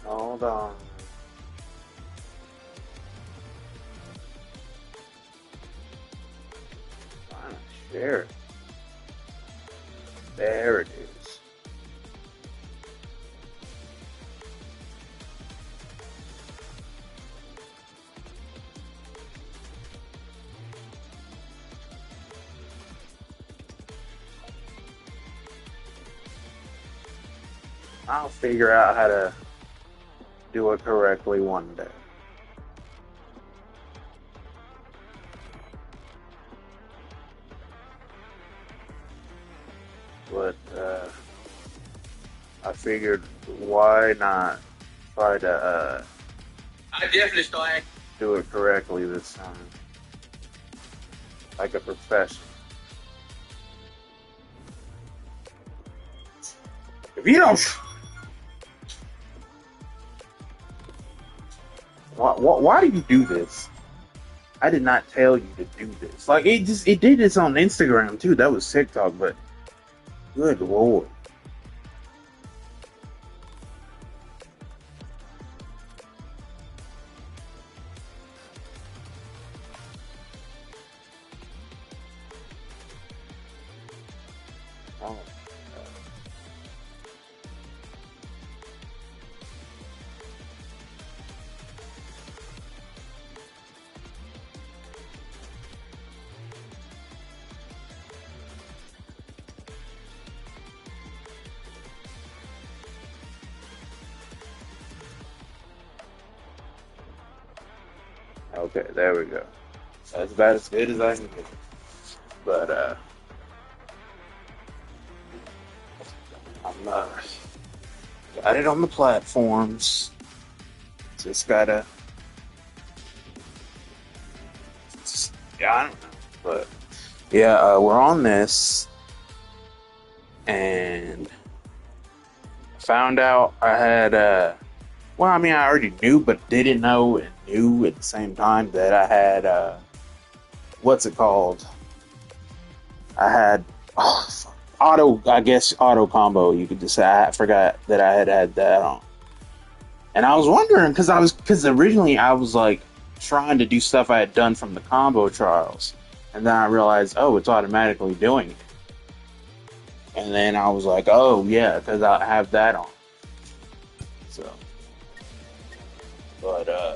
Hold on. Trying to share it. There it is. I'll figure out how to do it correctly one day. But I figured why not try to I definitely start. do it correctly this time, like a professional. If you don't, why do you do this? I did not tell you to do this. Like it did this on Instagram too. That was TikTok, but good lord. Oh, okay, there we go. That's about as good as I can get. But I'm got it on the platforms. Just gotta, yeah, I don't know, but yeah, we're on this, and found out I had well, I mean, I already knew, but didn't know and knew at the same time that I had what's it called? I had auto, I guess auto combo. You could just say I forgot that I had that on. And I was wondering because originally I was like trying to do stuff I had done from the combo trials, and then I realized, oh, it's automatically doing it. And then I was like, oh yeah, because I have that on. So, but I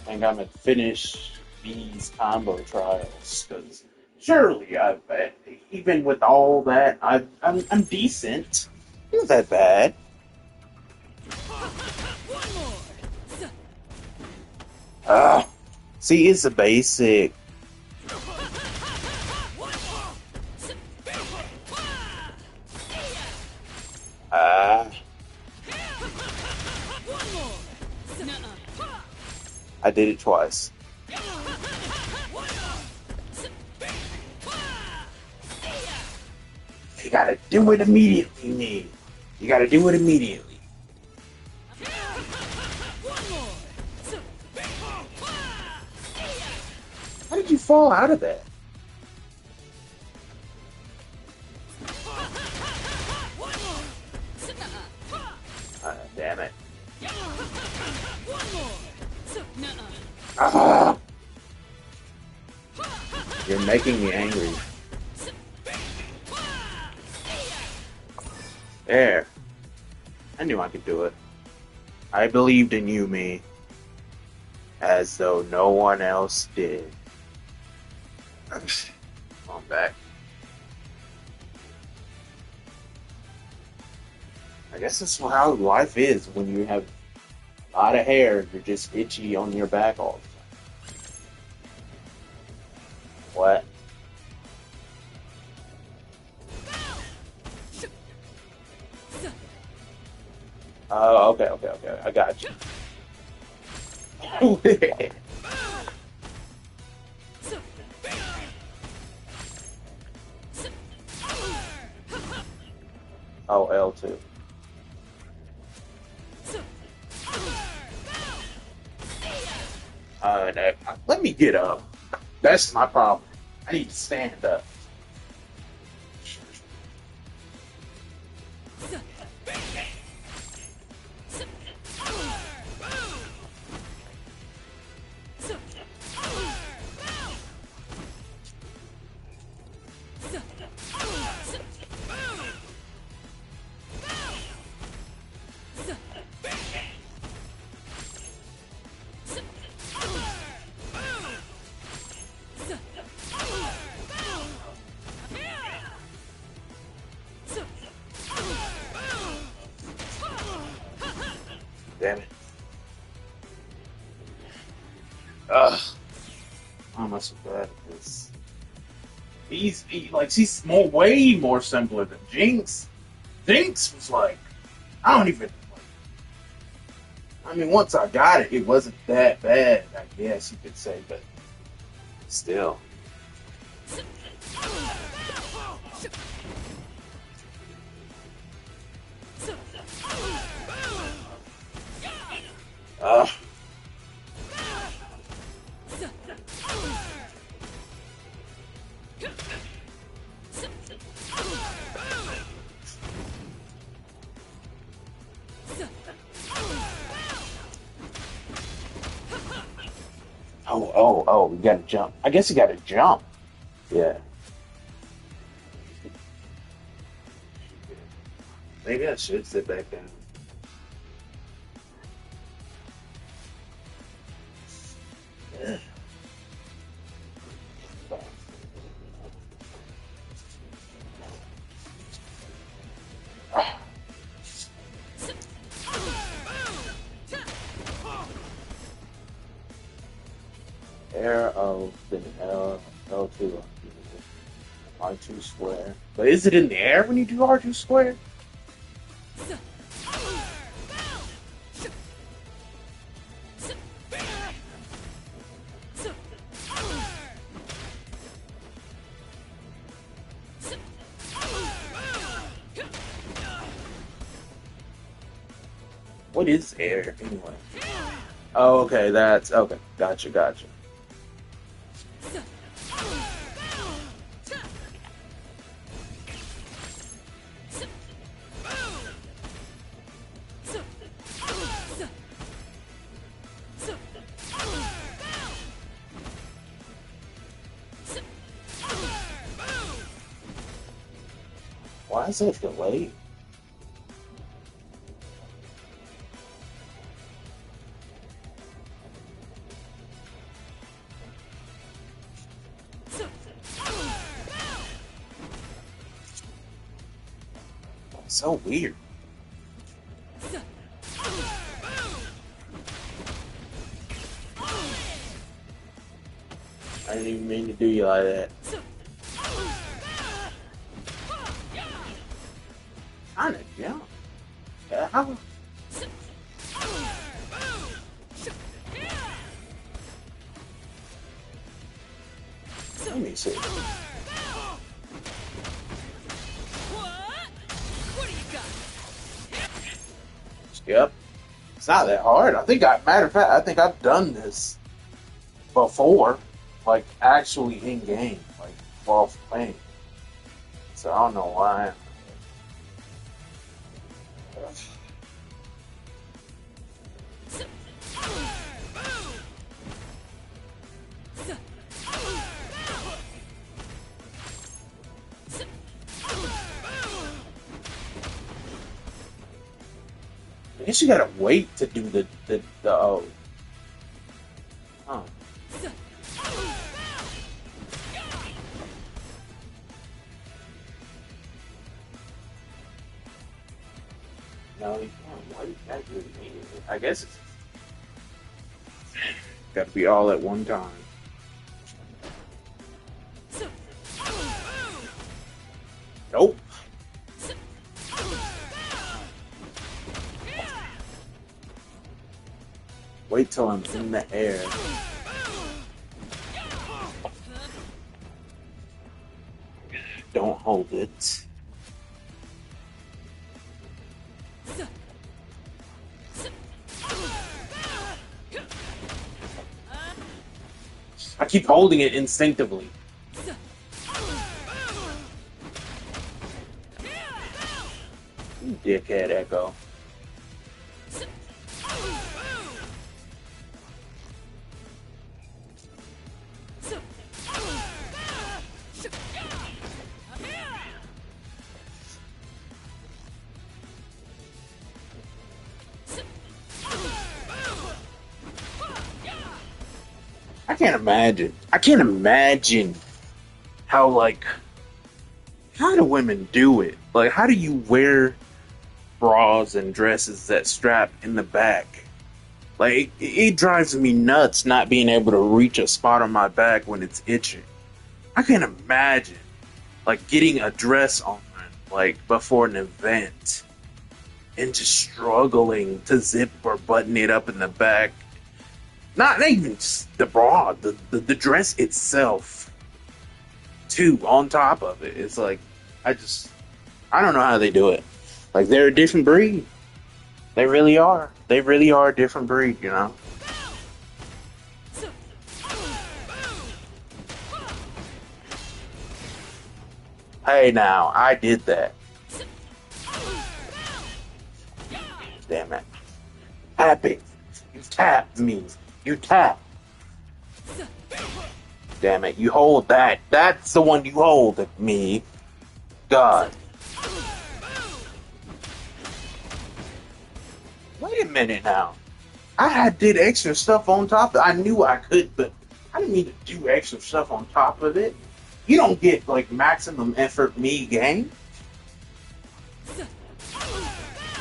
think I'm gonna finish these combo trials because surely even with all that I'm decent. Not that bad. Ah, see, it's a basic. Ah, I did it twice. You gotta do it immediately, Nate. You gotta do it immediately. How did you fall out of that? Damn it. Ah, you're making me angry. There. I knew I could do it. I believed in you, me, as though no one else did. I'm back. I guess that's how life is when you have a lot of hair. You're just itchy on your back all the time. What? Oh, okay. I got you. Oh, L2. No, let me get up. That's my problem. I need to stand up. Damn it. Ugh. How much of that is? She's way more simpler than Jinx. Jinx was like, I don't even. I mean, once I got it, it wasn't that bad. I guess you could say, but still. Ugh. Oh, you gotta jump. I guess you gotta jump. Yeah. Maybe I should sit back down. Yeah. Air of the L2 R2 square. But is it in the air when you do R2 square? What is air anyway? Oh, okay, that's okay. Gotcha. Why is it delayed? So weird. I didn't even mean to do you like that. Kinda, yeah. How? Let me see. Yep. It's not that hard. Matter of fact, I think I've done this before, like actually in game, like while playing. So I don't know why. I guess you gotta wait to do the oh. Huh. No, you can't wait. That really mean it. I guess it's gotta be all at one time. Nope. Wait till I'm in the air. Don't hold it. I keep holding it instinctively. Dickhead Echo. I can't imagine. I can't imagine how like how do women do it? Like how do you wear bras and dresses that strap in the back? Like it drives me nuts not being able to reach a spot on my back when it's itching. I can't imagine like getting a dress on like before an event and just struggling to zip or button it up in the back. Not even just the bra, the dress itself, too, on top of it. It's like, I don't know how they do it. Like, they're a different breed. They really are. They really are a different breed, you know? Hey, now, I did that. Damn it. Happy. You tapped me. You tap. Damn it, you hold that. That's the one you hold at me. God. Wait a minute now. Did extra stuff on top. I knew I could, but I didn't mean to do extra stuff on top of it. You don't get like maximum effort me game.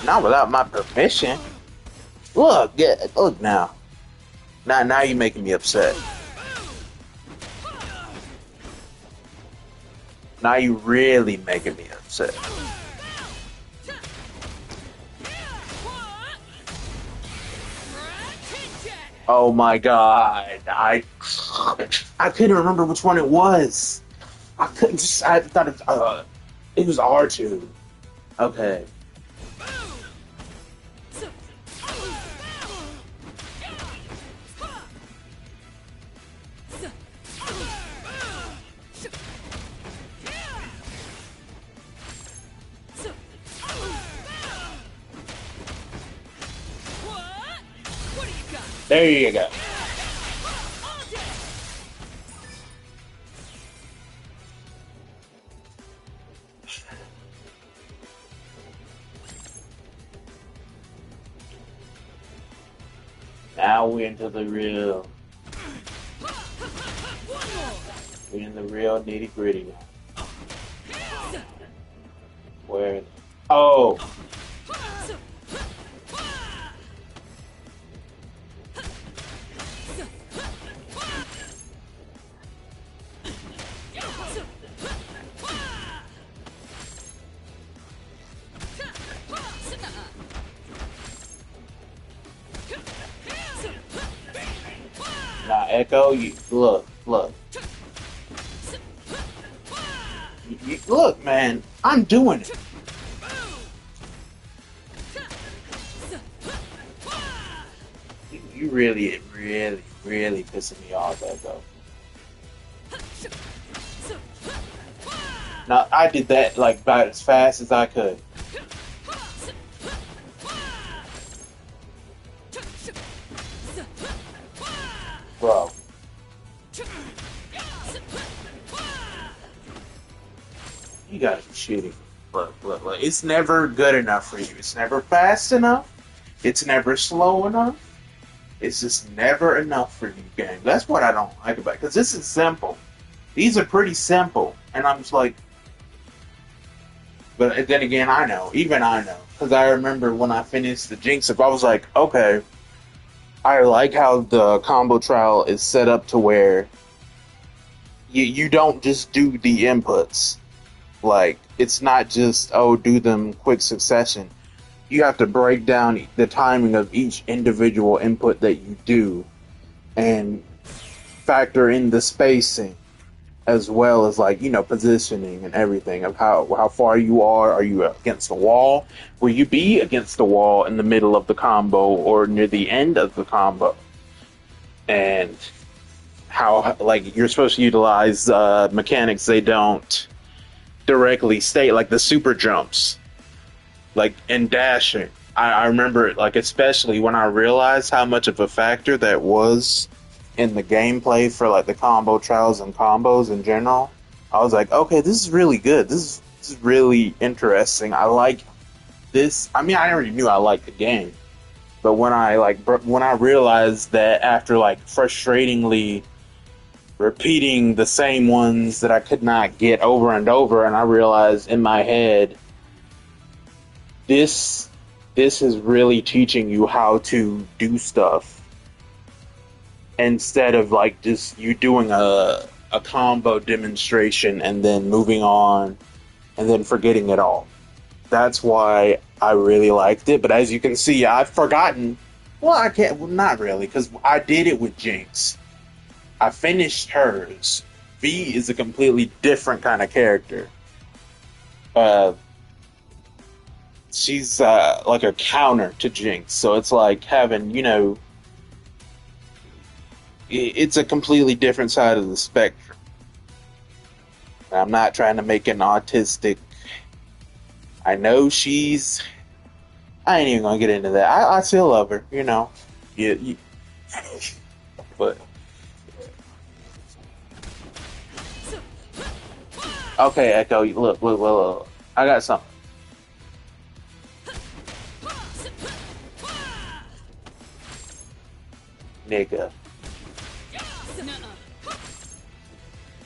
Not without my permission. Look, look now. Now you're making me upset. Now you really making me upset. Oh my god! I couldn't remember which one it was. I couldn't just. I thought it was R2. Okay. There you go. Now we're into the real. We're in the real nitty gritty now. Where? Oh. Now, Echo, you look. Look, man, I'm doing it. You really pissing me off, Echo. Now, I did that like about as fast as I could. Bro. You gotta be shitting. Look. It's never good enough for you. It's never fast enough. It's never slow enough. It's just never enough for you, game. That's what I don't like about it. Because this is simple. These are pretty simple. And I'm just like... But then again, I know. Even I know. Because I remember when I finished the Jinx, I was like, okay... I like how the combo trial is set up to where you don't just do the inputs. Like, it's not just, oh, do them quick succession. You have to break down the timing of each individual input that you do and factor in the spacing as well as, like, you know, positioning and everything of how far you are. Are you against the wall? Will you be against the wall in the middle of the combo or near the end of the combo? And how, like, you're supposed to utilize mechanics they don't directly state, like the super jumps. like in dashing. I remember it, like especially when I realized how much of a factor that was in the gameplay for like the combo trials and combos in general. I was like, okay, this is really good. This is really interesting. I like this. I mean, I already knew I liked the game, but when when I realized that after like frustratingly repeating the same ones that I could not get over and over, and I realized in my head, this this is really teaching you how to do stuff instead of like just you doing a combo demonstration and then moving on and then forgetting it all. That's why I really liked it. But as you can see, I've forgotten. Well, I can't. Well, not really, because I did it with Jinx. I finished hers. V is a completely different kind of character. Uh, she's like a counter to Jinx, so it's like having, it's a completely different side of the spectrum. I'm not trying to make an autistic. I know she's. I ain't even gonna get into that. I still love her, Yeah, but okay, Echo. Look. I got something, nigga.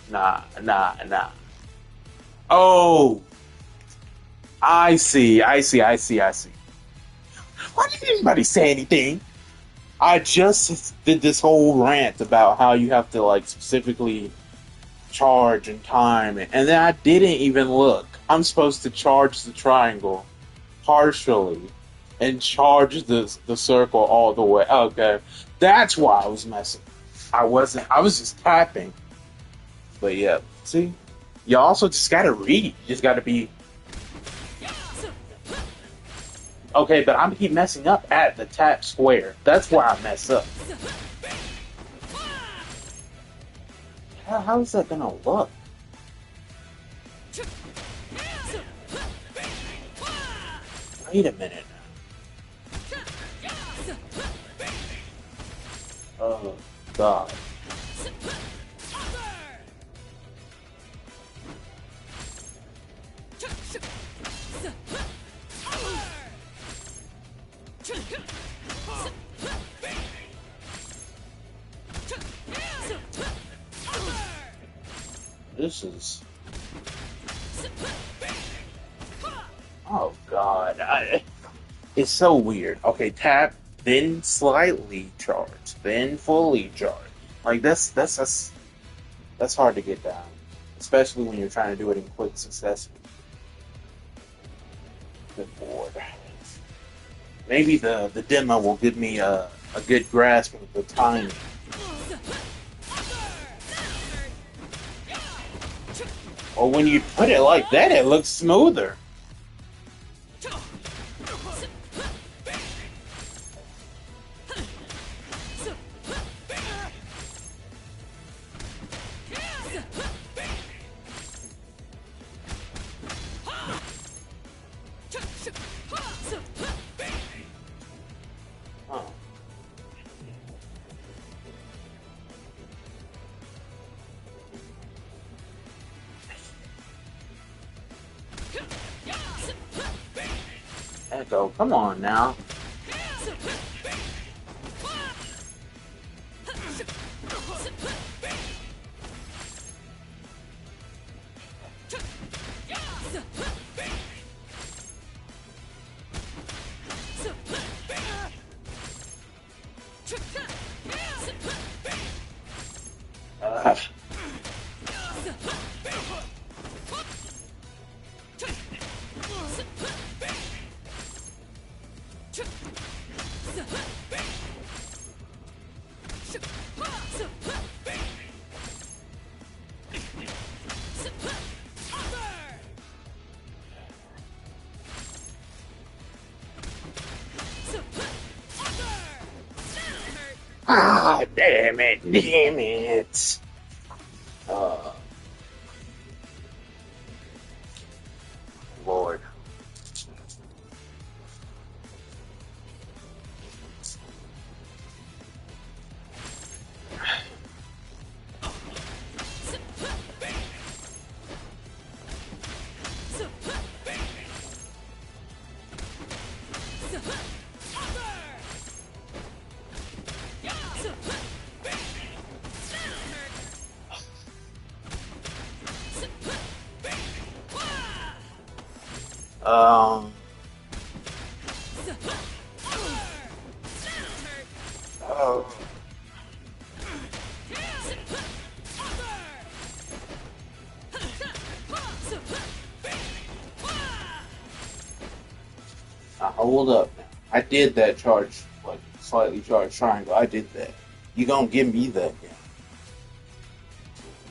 Nah. Oh, I see. Why didn't anybody say anything? I just did this whole rant about how you have to like specifically charge and time it, and then I didn't even look. I'm supposed to charge the triangle partially and charge the circle all the way. Okay, that's why I was messing. I wasn't. I was just tapping. But yeah, see, you also just gotta read. You just gotta be okay. But I'm keep messing up at the tap square. That's why I mess up. How's that gonna look? Wait a minute. Oh God. This is. Oh God. It's so weird. Okay, tap, then slightly charge, then fully charge. Like that's hard to get down, especially when you're trying to do it in quick succession. Good board. Maybe the demo will give me a good grasp of the timing. Or when you put it like that, it looks smoother. Huh. Echo, come on now. Uh, damn it. Uh, Lord. Um. Oh. Hold up now. I did that charge, like slightly charged triangle. I did that. You gonna give me that? Yeah.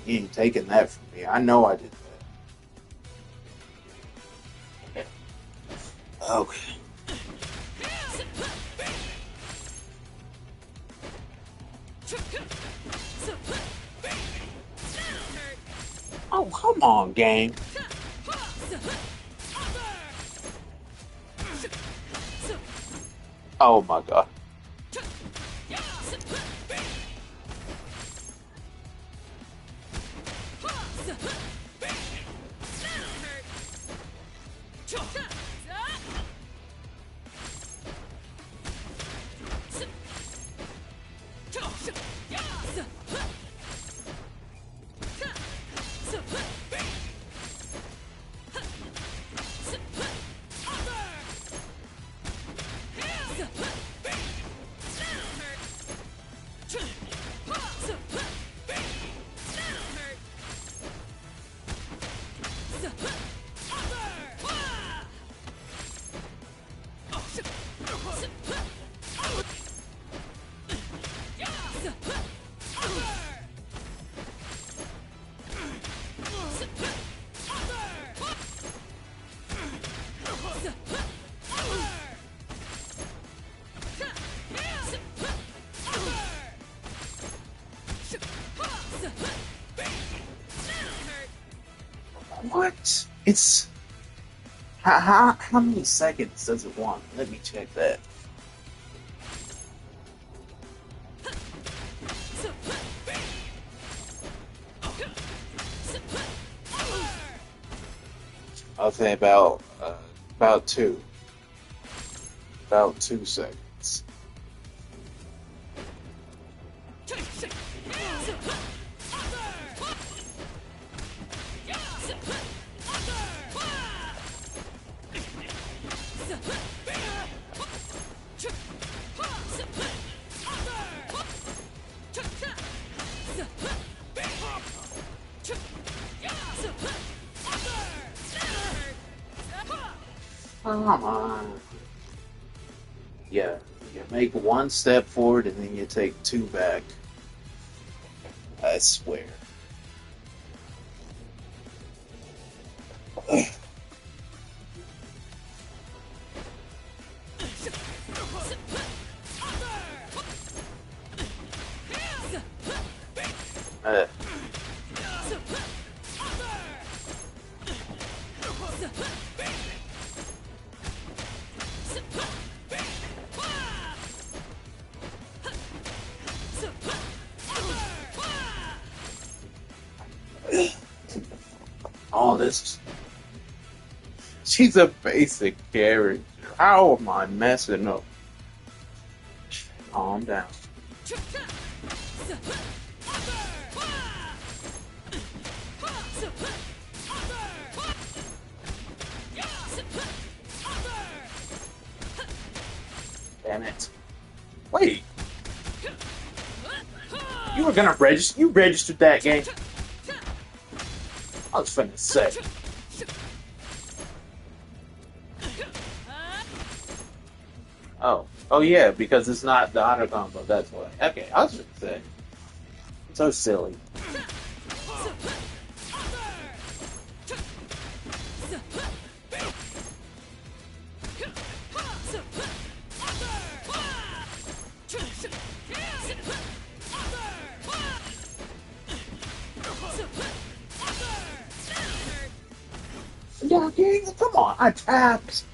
You ain't taking that from me. I know I did that. Okay. Oh, come on, game. Oh my god. What? It's how many seconds does it want? Let me check that. Okay, about two, about 2 seconds. Come on. Yeah, you make one step forward and then you take two back. I swear. Uh, all this. She's a basic character. How am I messing up? Calm down. Damn it. Wait, you were gonna register? You registered that game? I was finna say. Oh. Oh yeah, because it's not the auto combo, that's why. Okay, I was gonna say. So silly. Yeah, come on, I tapped.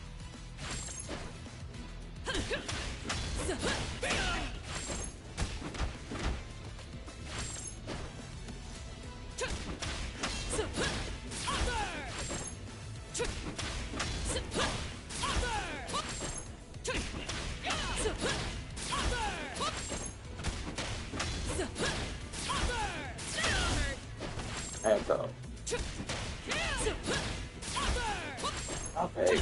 Echo. Okay.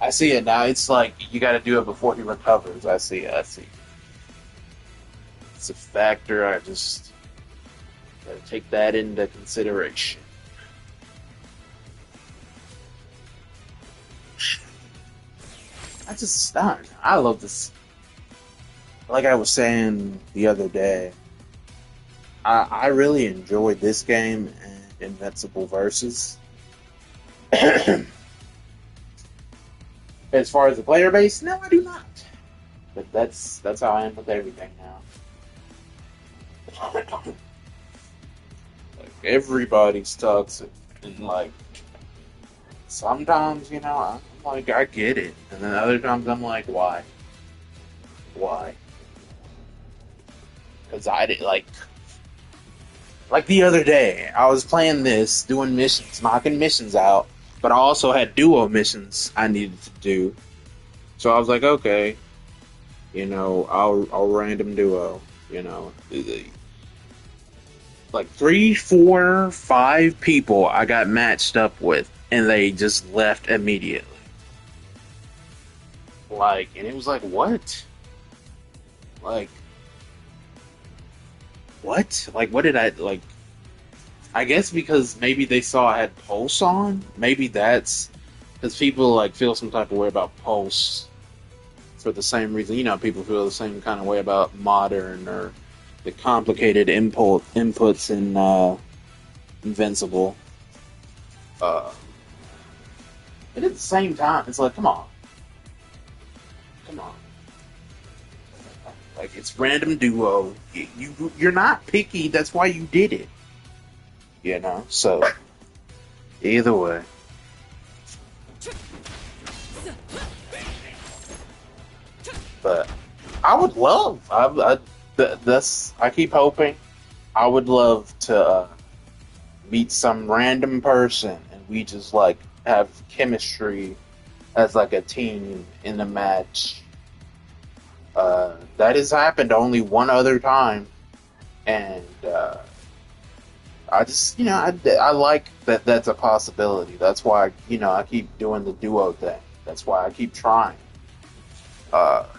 I see it now. It's like you got to do it before he recovers. I see it. I see. It's a factor. I just gotta take that into consideration. I love this. Like I was saying the other day, I really enjoyed this game and Invincible Versus. As far as the player base, no, I do not. But that's how I am with everything now. Like everybody's toxic, and like sometimes I'm like I get it, and then other times I'm like why? Because I did like the other day I was playing this, doing missions, knocking missions out, but I also had duo missions I needed to do. So I was like, okay, I'll random duo, like 3, 4, 5 people I got matched up with, and they just left immediately. Like, and it was like, what? Like, what? Like, what did I like? I guess because maybe they saw I had Pulse on. Maybe that's because people like feel some type of way about Pulse for the same reason. People feel the same kind of way about Modern or the complicated inputs in Invincible. But at the same time, it's like, come on. Like, it's random duo. You're not picky. That's why you did it. So either way. But I would love. I keep hoping. I would love to meet some random person and we just like have chemistry as like a team in a match. That has happened only one other time, and I just I like that. That's a possibility. That's why I keep doing the duo thing. That's why I keep trying. But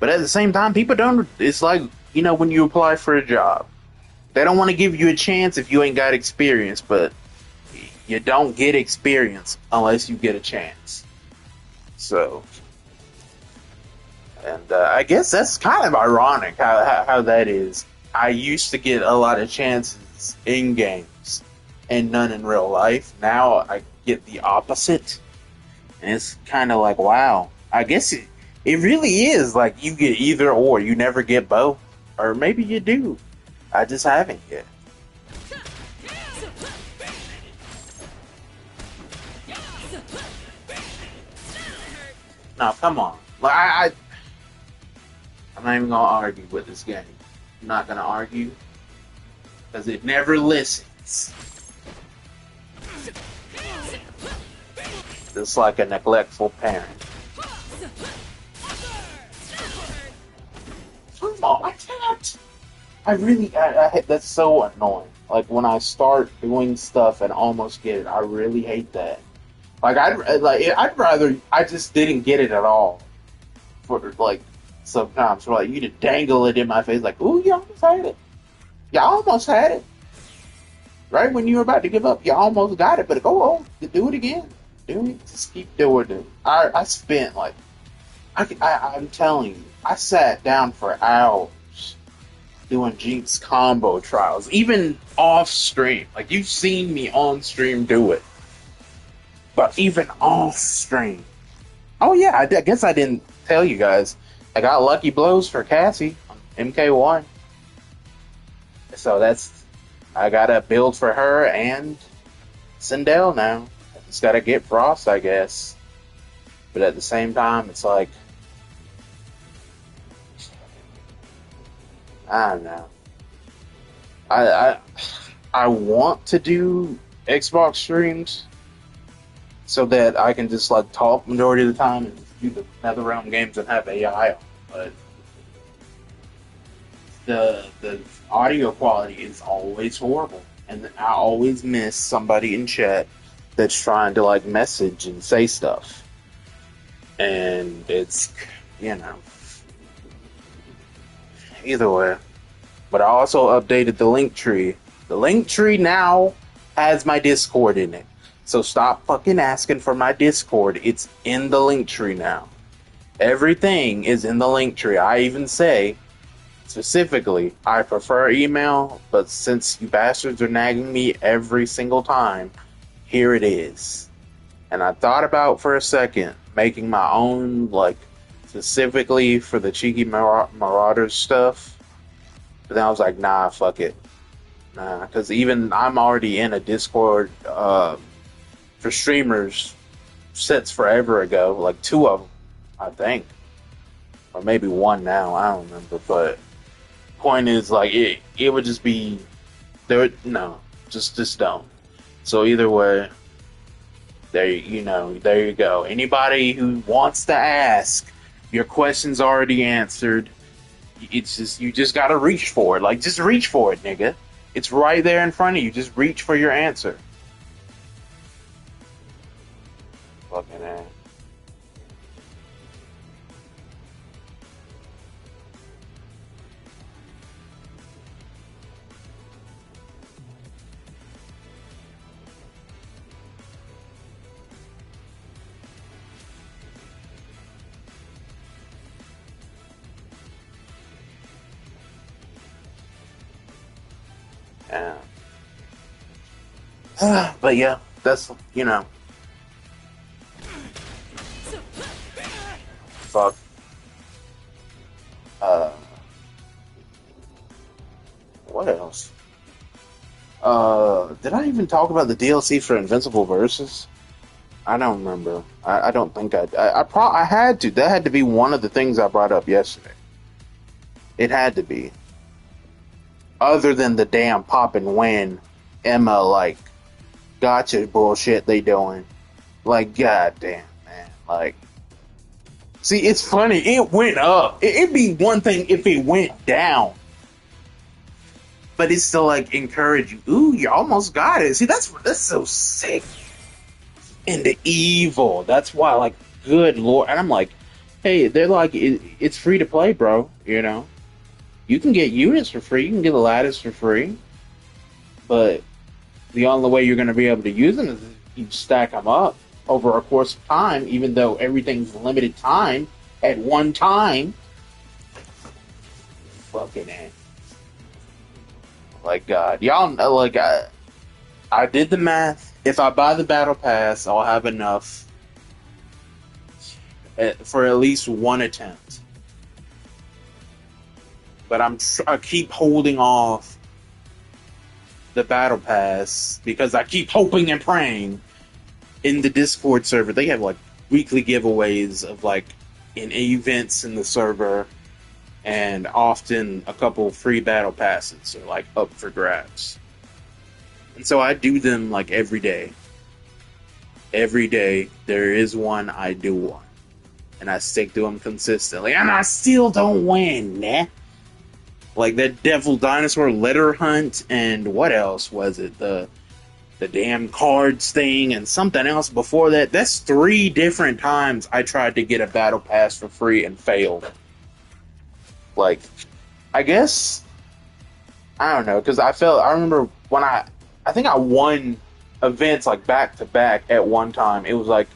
at the same time, people don't. It's like when you apply for a job, they don't want to give you a chance if you ain't got experience. But you don't get experience unless you get a chance. So, and I guess that's kind of ironic how that is. I used to get a lot of chances in games and none in real life. Now I get the opposite. And it's kind of like, wow. I guess it really is like you get either or. You never get both. Or maybe you do. I just haven't yet. Now, come on. Like I'm not even gonna argue with this game. I'm not gonna argue because it never listens. Just like a neglectful parent. Come on, I can't. That's so annoying. Like when I start doing stuff and almost get it, I really hate that. Like I'd rather I just didn't get it at all. For like sometimes, for like you to dangle it in my face, like, ooh, you almost had it. You almost had it. Right when you were about to give up, you almost got it. But go on, do it again. Do it. Just keep doing it. I spent like, I'm telling you, I sat down for hours doing Jinx combo trials, even off stream. Like you've seen me on stream do it, but even off stream. Oh yeah, I guess I didn't tell you guys. I got lucky blows for Cassie on MK1, so I got a build for her and Sindel now. I just gotta get Frost, I guess. But at the same time, it's like, I don't know. I want to do Xbox streams so that I can just like talk majority of the time and do the NetherRealm games and have AI on. But the audio quality is always horrible, and I always miss somebody in chat that's trying to like message and say stuff, and it's you know either way. But I also updated the link tree. The link tree now has my Discord in it. So stop fucking asking for my Discord. It's in the link tree now. Everything is in the link tree. I even say, specifically, I prefer email, but since you bastards are nagging me every single time, here it is. And I thought about for a second making my own, like, specifically for the Cheeky Marauders stuff. But then I was like, nah, fuck it. Nah, because even I'm already in a Discord for streamers sets forever ago, like 2 of them, I think. Or maybe 1 now, I don't remember. But point is, like, it would just be, there. No, just don't. So either way, there you go. Anybody who wants to ask, your question's already answered. It's just you just gotta reach for it. Like just reach for it, nigga. It's right there in front of you. Just reach for your answer. Fucking ass. Yeah. But yeah, that's fuck. Uh, what else? Did I even talk about the DLC for Invincible Versus? I don't remember. I don't think I had to. That had to be one of the things I brought up yesterday. It had to be. Other than the damn pop and win Emma like gotcha bullshit they doing. Like goddamn man. Like see it's funny, it went up. It'd be one thing if it went down. But it's still like encourage you. Ooh, you almost got it. See that's so sick. And the evil. That's why like good lord and I'm like, hey, they're like it's free to play, bro, you know? You can get units for free. You can get the lattice for free. But the only way you're going to be able to use them is if you stack them up over a course of time, even though everything's limited time at one time. Fucking it. Like, God. Y'all know, like, I did the math. If I buy the Battle Pass, I'll have enough for at least one attempt. But I keep holding off the Battle Pass because I keep hoping and praying in the Discord server. They have like weekly giveaways of like in events in the server and often a couple free Battle Passes are like up for grabs. And so I do them like every day. Every day there is one, I do one. And I stick to them consistently. And I still don't win, nah. Like that Devil Dinosaur Letter Hunt, and what else was it? The damn cards thing, and something else before that. That's 3 different times I tried to get a Battle Pass for free and failed. Like, I guess I don't know because I remember when I think I won events like back to back at one time. It was like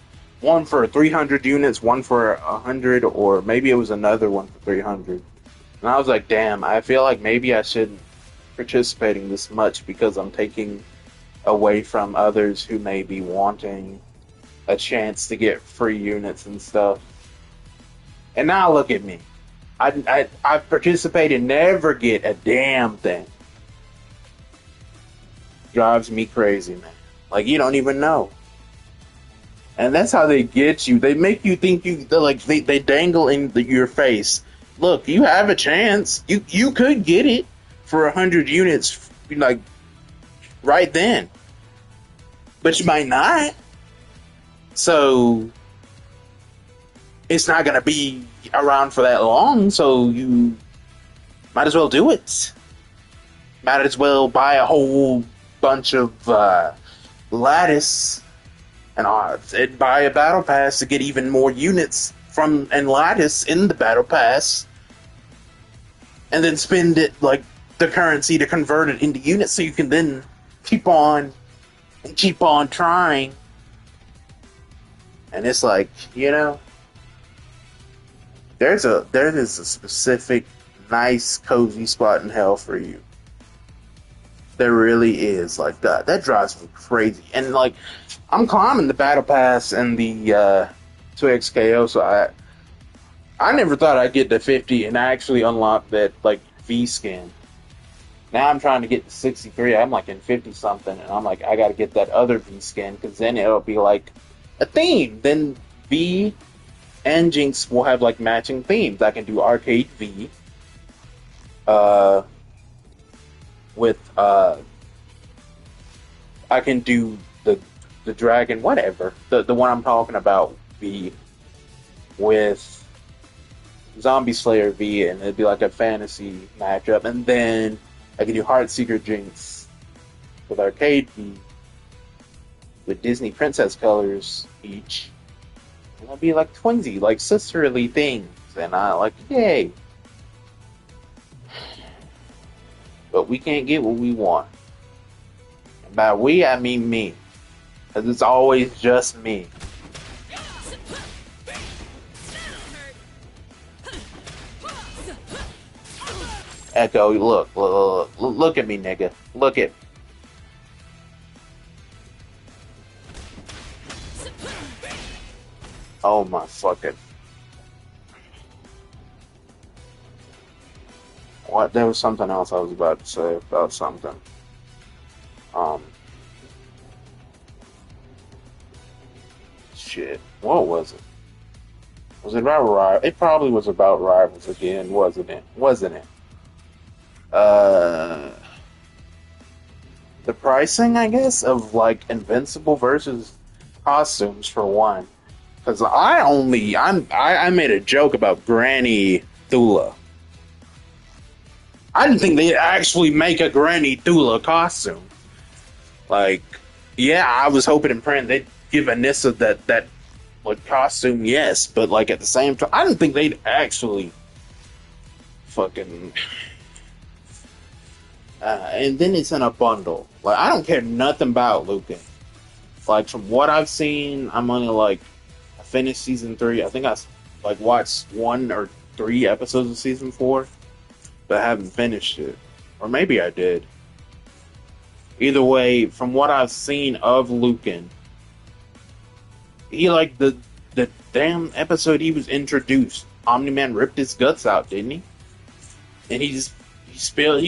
one for 300 units, one for 100, or maybe it was another one for 300. And I was like, damn, I feel like maybe I shouldn't participating this much because I'm taking away from others who may be wanting a chance to get free units and stuff. And now look at me. I participate and never get a damn thing. Drives me crazy, man. Like, you don't even know. And that's how they get you. They make you think they dangle in your face. Look, you have a chance. You could get it for 100 units, like right then, but you might not. So it's not gonna be around for that long. So you might as well do it. Might as well buy a whole bunch of Lattice and buy a battle pass to get even more units from and Lattice in the battle pass, and then spend it like the currency to convert it into units, so you can then keep on trying. And it's like, there is a specific nice cozy spot in hell for you. There really is. Like that drives me crazy. And like, I'm climbing the battle pass and the 2XKO, so I never thought I'd get to 50 and actually unlock that like V skin. Now I'm trying to get to 63. I'm like in 50 something, and I'm like, I got to get that other V skin, because then it'll be like a theme. Then V and Jinx will have like matching themes. I can do Arcade V with I can do the dragon, whatever, the one I'm talking about, V with Zombie Slayer V, and it'd be like a fantasy matchup. And then I can do Heartseeker Jinx with Arcade V with Disney Princess colors each. And it'll be like twinsy, like sisterly things. And I like, yay. But we can't get what we want. And by we, I mean me. Because it's always just me. Echo, look at me, nigga. Look at me. Oh my fucking... What? There was something else I was about to say about something. Shit. What was it? Was it about Rivals? It probably was about Rivals again, wasn't it? The pricing, I guess, of like Invincible versus costumes for one. Because I made a joke about Granny Thula. I didn't think they'd actually make a Granny Thula costume. Like, yeah, I was hoping and praying they'd give Anissa that like costume, yes, but like at the same time, I didn't think they'd actually fucking. And then it's in a bundle. Like, I don't care nothing about Lucan. Like, from what I've seen, I'm only like, I finished season 3. I think I like watched 1 or 3 episodes of season 4, but I haven't finished it. Or maybe I did. Either way, from what I've seen of Lucan, he like the damn episode he was introduced, Omni-Man ripped his guts out, didn't he? And he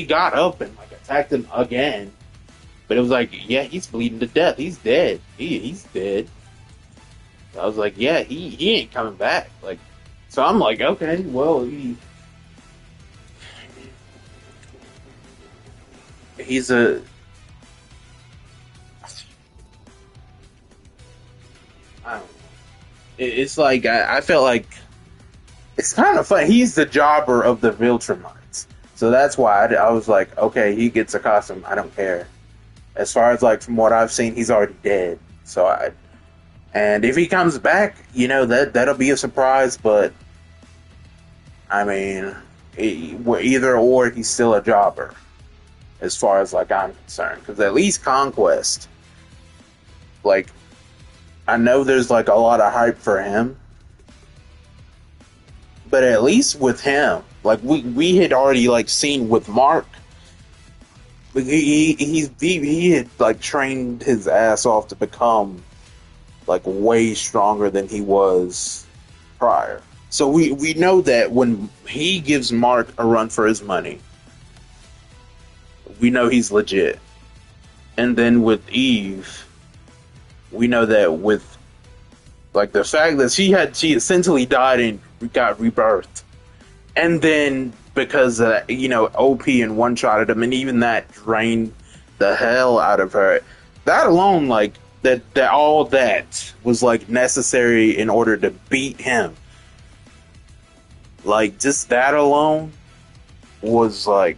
got up and like attacked him again. But it was like, yeah, he's bleeding to death. He's dead. He's dead. I was like, yeah, he ain't coming back. Like, so I'm like, okay, well, he's a... I don't know. It's like, I felt like it's kind of fun. He's the jobber of the Viltrumites. So that's why I was like, okay, he gets a costume. I don't care. As far as like from what I've seen, he's already dead. And if he comes back, that'll be a surprise. But I mean, either or, he's still a jobber, as far as like I'm concerned. Because at least Conquest, like, I know there's like a lot of hype for him, but at least with him, like we had already like seen with Mark, he had like trained his ass off to become like way stronger than he was prior. So we know that when he gives Mark a run for his money, we know he's legit. And then with Eve, we know that with like the fact that she essentially died and got rebirthed, and then because OP and one-shotted him, and even that drained the hell out of her. That alone, like that all that was like necessary in order to beat him. Like just that alone, was like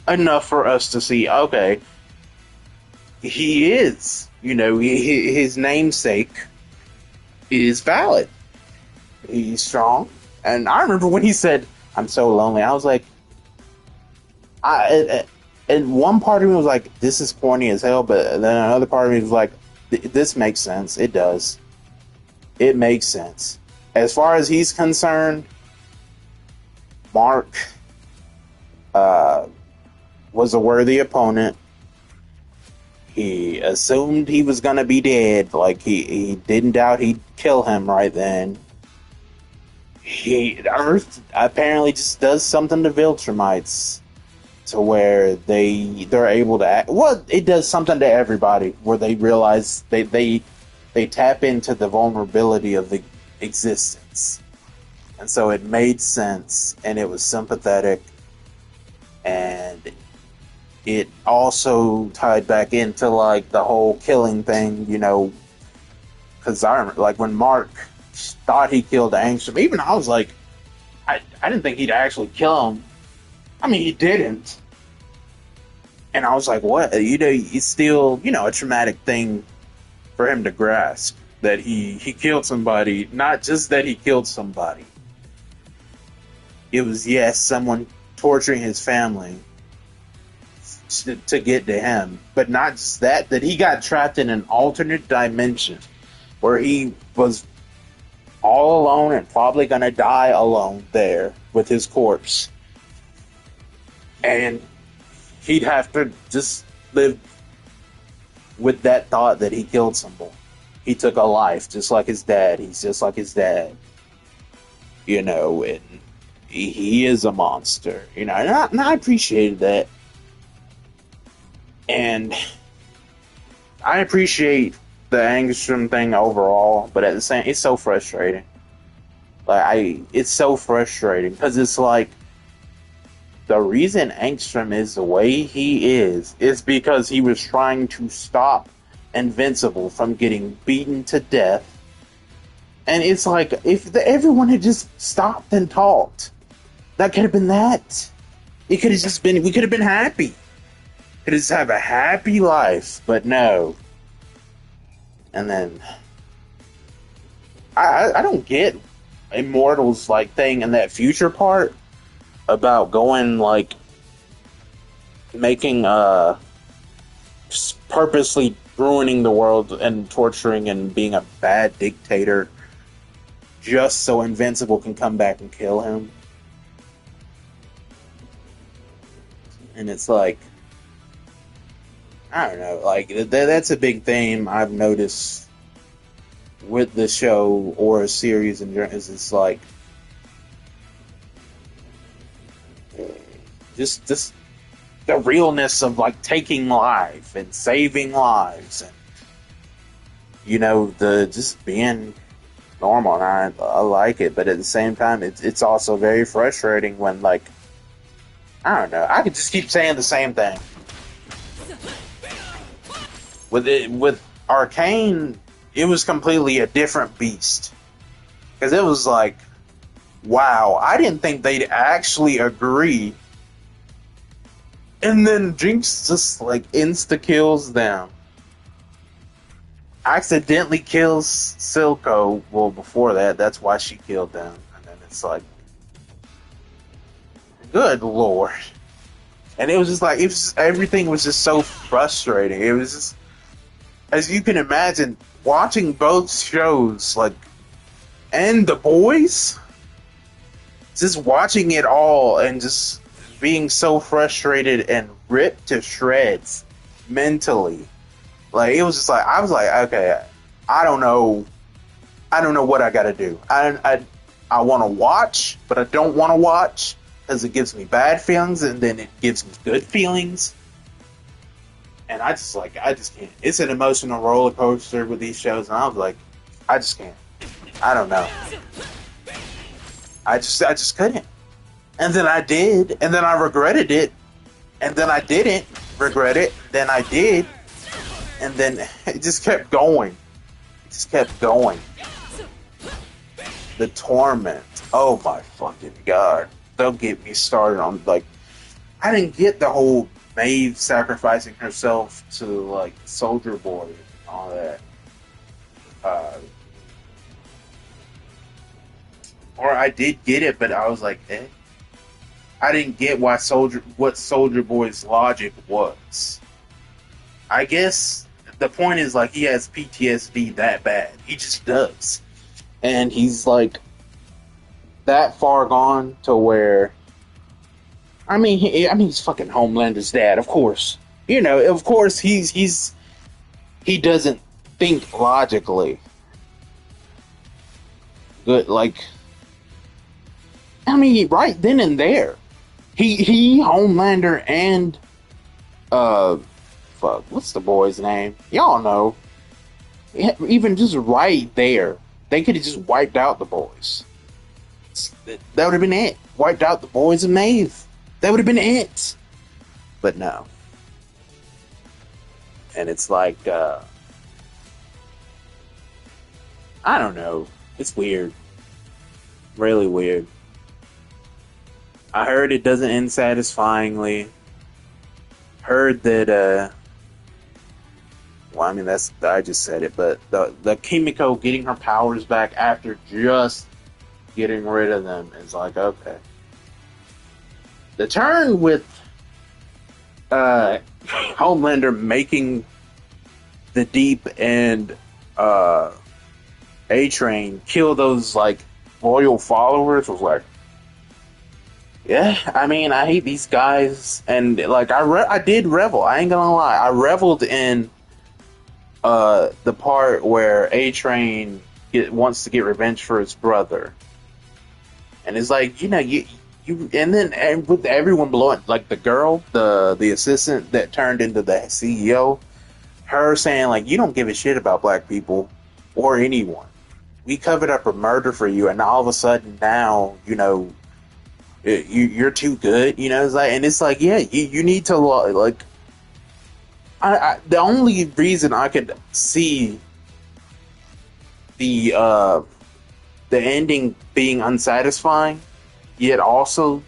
enough for us to see, okay, he is, his namesake is valid. He's strong. And I remember when he said, "I'm so lonely," I was like, and one part of me was like, this is corny as hell, but then another part of me was like, this makes sense. It does. It makes sense. As far as he's concerned, Mark was a worthy opponent. He assumed he was gonna be dead. Like he didn't doubt he'd kill him right then. Earth apparently just does something to Viltrumites to where they're able to act. Well, it does something to everybody where they realize they tap into the vulnerability of the existence, and so it made sense, and it was sympathetic, and it also tied back into like the whole killing thing, because I remember like when Mark thought he killed Angstrom, even I was like, I didn't think he'd actually kill him. I mean, he didn't. And I was like, what? It's still, a traumatic thing for him to grasp that he killed somebody. Not just that he killed somebody. It was, yes, someone torturing his family to get to him. But not just that he got trapped in an alternate dimension where he was all alone and probably going to die alone there with his corpse. And he'd have to just live with that thought that he killed someone. He took a life, just like his dad. He's just like his dad. And he is a monster. And I appreciated that. And I appreciate the Angstrom thing overall, but at the same, it's so frustrating. It's so frustrating because it's like the reason Angstrom is the way he is because he was trying to stop Invincible from getting beaten to death. And it's like if everyone had just stopped and talked, that could have been that. It could have just been. We could have been happy. Could just have a happy life, but no. And then I don't get Immortal's like thing in that future part about going like making purposely ruining the world and torturing and being a bad dictator just so Invincible can come back and kill him. And it's like, I don't know, like that's a big theme I've noticed with the show or a series in general. Is it's like just the realness of like taking life and saving lives, and the just being normal. And I like it, but at the same time, it's also very frustrating when like I don't know. I could just keep saying the same thing. With Arcane, it was completely a different beast. Because it was like, wow, I didn't think they'd actually agree. And then Jinx just like insta-kills them. Accidentally kills Silco. Well, before that, that's why she killed them. And then it's like, good lord. And it was just like, everything was just so frustrating. It was just, as you can imagine, watching both shows, like, and The Boys, just watching it all and just being so frustrated and ripped to shreds mentally. Like, it was just like, I was like, okay, I don't know what I gotta do. I want to watch, but I don't want to watch because it gives me bad feelings and then it gives me good feelings. And I just can't. It's an emotional roller coaster with these shows, and I was like, I just can't. I don't know. I just couldn't. And then I did, and then I regretted it, and then I didn't regret it, then I did, and then it just kept going. It just kept going. The torment. Oh my fucking god. Don't get me started on like I didn't get the whole Maeve sacrificing herself to like Soldier Boy and all that. Uh, or I did get it, but I was like, eh. I didn't get what Soldier Boy's logic was. I guess the point is like he has PTSD that bad. He just does, and he's like that far gone to where. He's fucking Homelander's dad, of course. You know, of course he doesn't think logically. Good, like, right then and there, he Homelander and what's the boy's name? Y'all know. Even just right there, they could have just wiped out the boys. That would have been it. Wiped out the boys of Maeve. That would have been it. But no. And it's like, I don't know. It's weird. Really weird. I heard it doesn't end satisfyingly. Heard that, I just said it, but the Kimiko getting her powers back after just getting rid of them is like, okay. The turn with Homelander making the Deep and A-Train kill those like loyal followers was like, yeah, I hate these guys, and like I did revel. I ain't gonna lie, I reveled in the part where A-Train wants to get revenge for his brother, and it's like, and with everyone blowing, like the girl, the assistant that turned into the CEO, her saying like, you don't give a shit about black people or anyone. We covered up a murder for you, and all of a sudden now, you're too good. It's like, and it's like, yeah, you need to like. The only reason I could see the ending being unsatisfying, yet also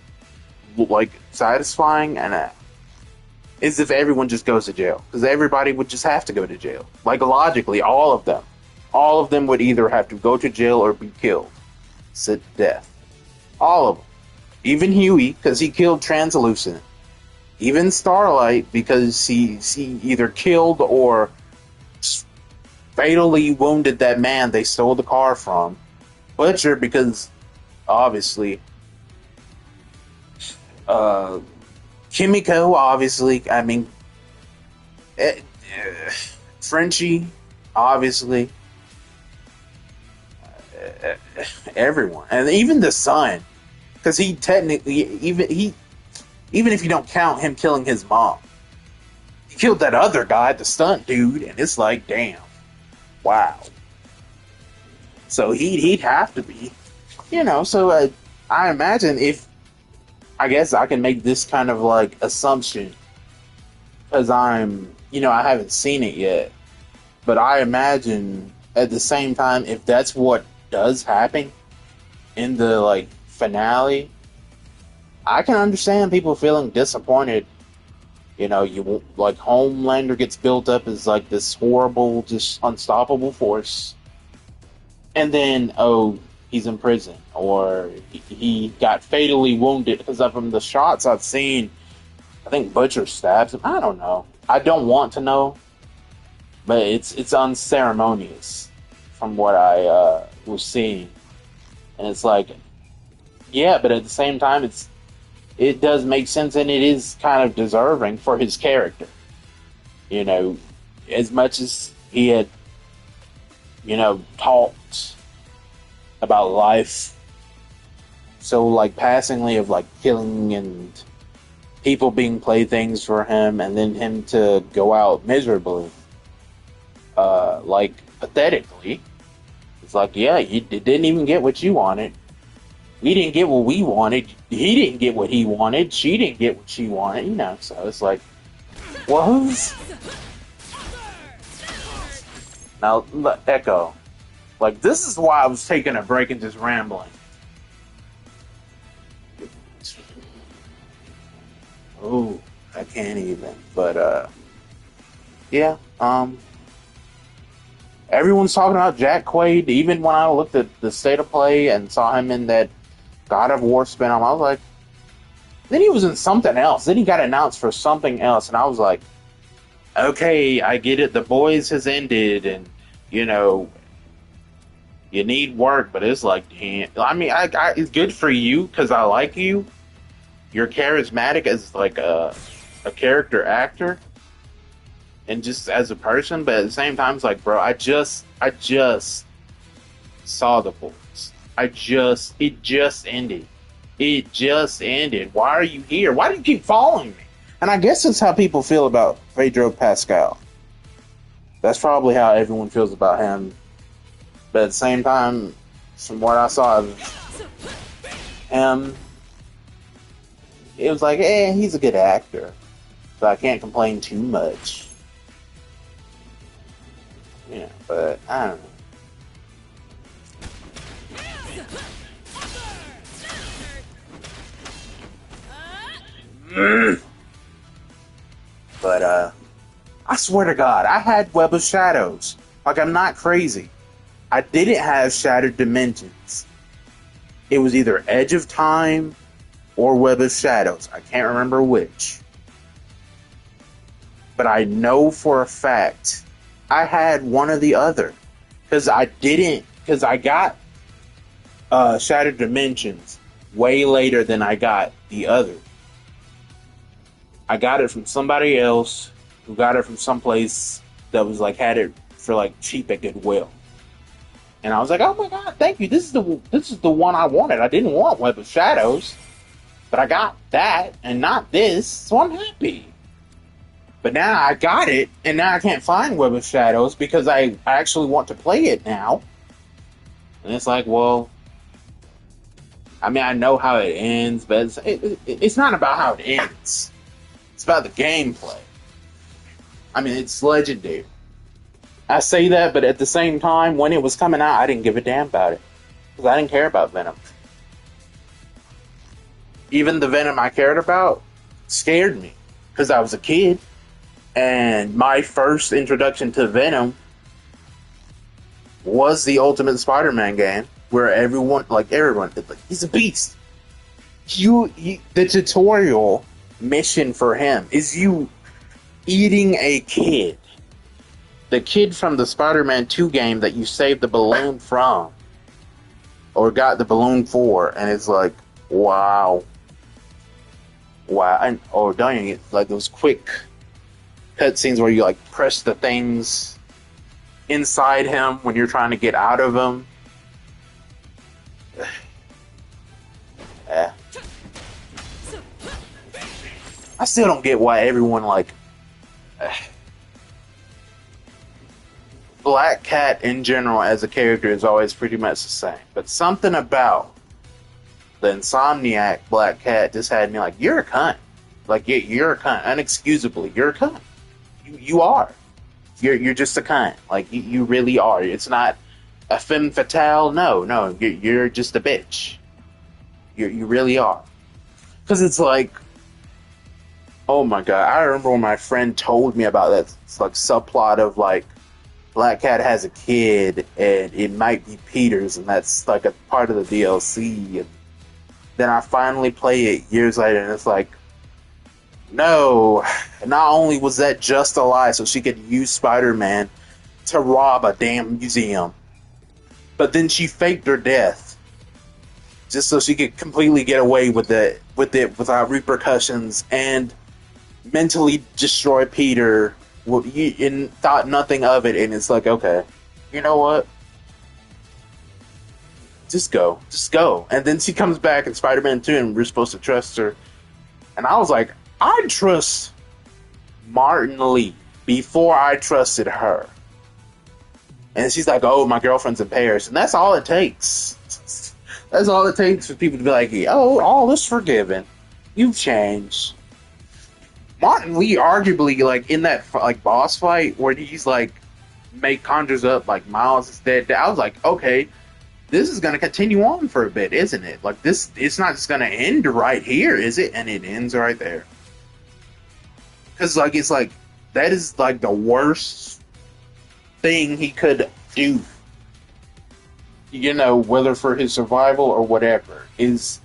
like satisfying, and is if everyone just goes to jail, because everybody would just have to go to jail. Like logically, all of them would either have to go to jail or be killed, sit to death. All of them, even Huey because he killed Translucent, even Starlight because he either killed or fatally wounded that man they stole the car from. Butcher because obviously. Kimiko, obviously. Frenchie, obviously. Everyone, and even the son, because he technically, even if you don't count him killing his mom, he killed that other guy, the stunt dude, and it's like, damn, wow. So he'd have to be, So I imagine I guess I can make this kind of like assumption because I haven't seen it yet, but I imagine at the same time, if that's what does happen in the like finale, I can understand people feeling disappointed. You like Homelander gets built up as like this horrible, just unstoppable force, and then he's in prison, or he got fatally wounded because of the shots I've seen. I think Butcher stabs him. I don't know. I don't want to know, but it's unceremonious from what I was seeing, and it's like, yeah, but at the same time, it does make sense, and it is kind of deserving for his character. As much as he had, talked about life so like passingly, of like killing and people being playthings for him, and then him to go out miserably, like pathetically. It's like, yeah, you didn't even get what you wanted. We didn't get what we wanted. He didn't get what he wanted. She didn't get what she wanted. So it's like, well, who's now? Echo. Like, this is why I was taking a break and just rambling. Ooh, I can't even. But yeah. Everyone's talking about Jack Quaid. Even when I looked at the state of play and saw him in that God of War spin-off, I was like, then he was in something else. Then he got announced for something else, and I was like, okay, I get it. The Boys has ended, and you know, you need work, but it's like, damn. I mean, it's good for you because I like you. You're charismatic as like a character actor, and just as a person. But at the same time, it's like, bro, I just saw the Boys. It just ended. It just ended. Why are you here? Why do you keep following me? And I guess that's how people feel about Pedro Pascal. That's probably how everyone feels about him. But at the same time, from what I saw of him, it was like, he's a good actor. So I can't complain too much. Yeah, but I don't know. But I swear to God, I had Web of Shadows. Like, I'm not crazy. I didn't have Shattered Dimensions. It was either Edge of Time or Web of Shadows. I can't remember which. But I know for a fact I had one or the other. Because I got Shattered Dimensions way later than I got the other. I got it from somebody else who got it from someplace that was like had it for like cheap at Goodwill. And I was like, oh my God, thank you. This is the one I wanted. I didn't want Web of Shadows, but I got that and not this, so I'm happy. But now I got it, and now I can't find Web of Shadows because I actually want to play it now. And it's like, well, I mean, I know how it ends, but it's not about how it ends. It's about the gameplay. I mean, it's legendary. I say that, but at the same time, when it was coming out, I didn't give a damn about it. Because I didn't care about Venom. Even the Venom I cared about scared me. Because I was a kid. And my first introduction to Venom was the Ultimate Spider-Man game. Where everyone, he's a beast. The tutorial mission for him is you eating a kid. The kid from the Spider-Man 2 game that you saved the balloon from. Or got the balloon for. And it's like, wow. Wow. Or dang it, like those quick cutscenes where you like press the things inside him when you're trying to get out of him. I still don't get why everyone Black Cat in general as a character is always pretty much the same, but something about the Insomniac Black Cat just had me like, you're a cunt. Like, you're a cunt. Unexcusably, you're a cunt. You are. You're just a cunt. Like, you really are. It's not a femme fatale. No. You're just a bitch. You really are. Because it's like, oh my God. I remember when my friend told me about that subplot of Black Cat has a kid and it might be Peter's, and that's like a part of the DLC. And then I finally play it years later, and it's like, no. Not only was that just a lie so she could use Spider-Man to rob a damn museum, but then she faked her death just so she could completely get away with it without repercussions and mentally destroy Peter and thought nothing of it. And it's like, okay, you know what? Just go. And then she comes back in Spider-Man 2 and we're supposed to trust her. And I was like, I trust Martin Lee before I trusted her. And she's like, oh, my girlfriend's in Paris. And that's all it takes. That's all it takes for people to be like, oh, all is forgiven. You've changed. Martin Lee arguably, in that, boss fight where he's, conjures up, Miles is dead. I was like, okay, this is going to continue on for a bit, isn't it? It's not just going to end right here, is it? And it ends right there. Because, like, it's like, that is, like, the worst thing he could do, you know, whether for his survival or whatever, is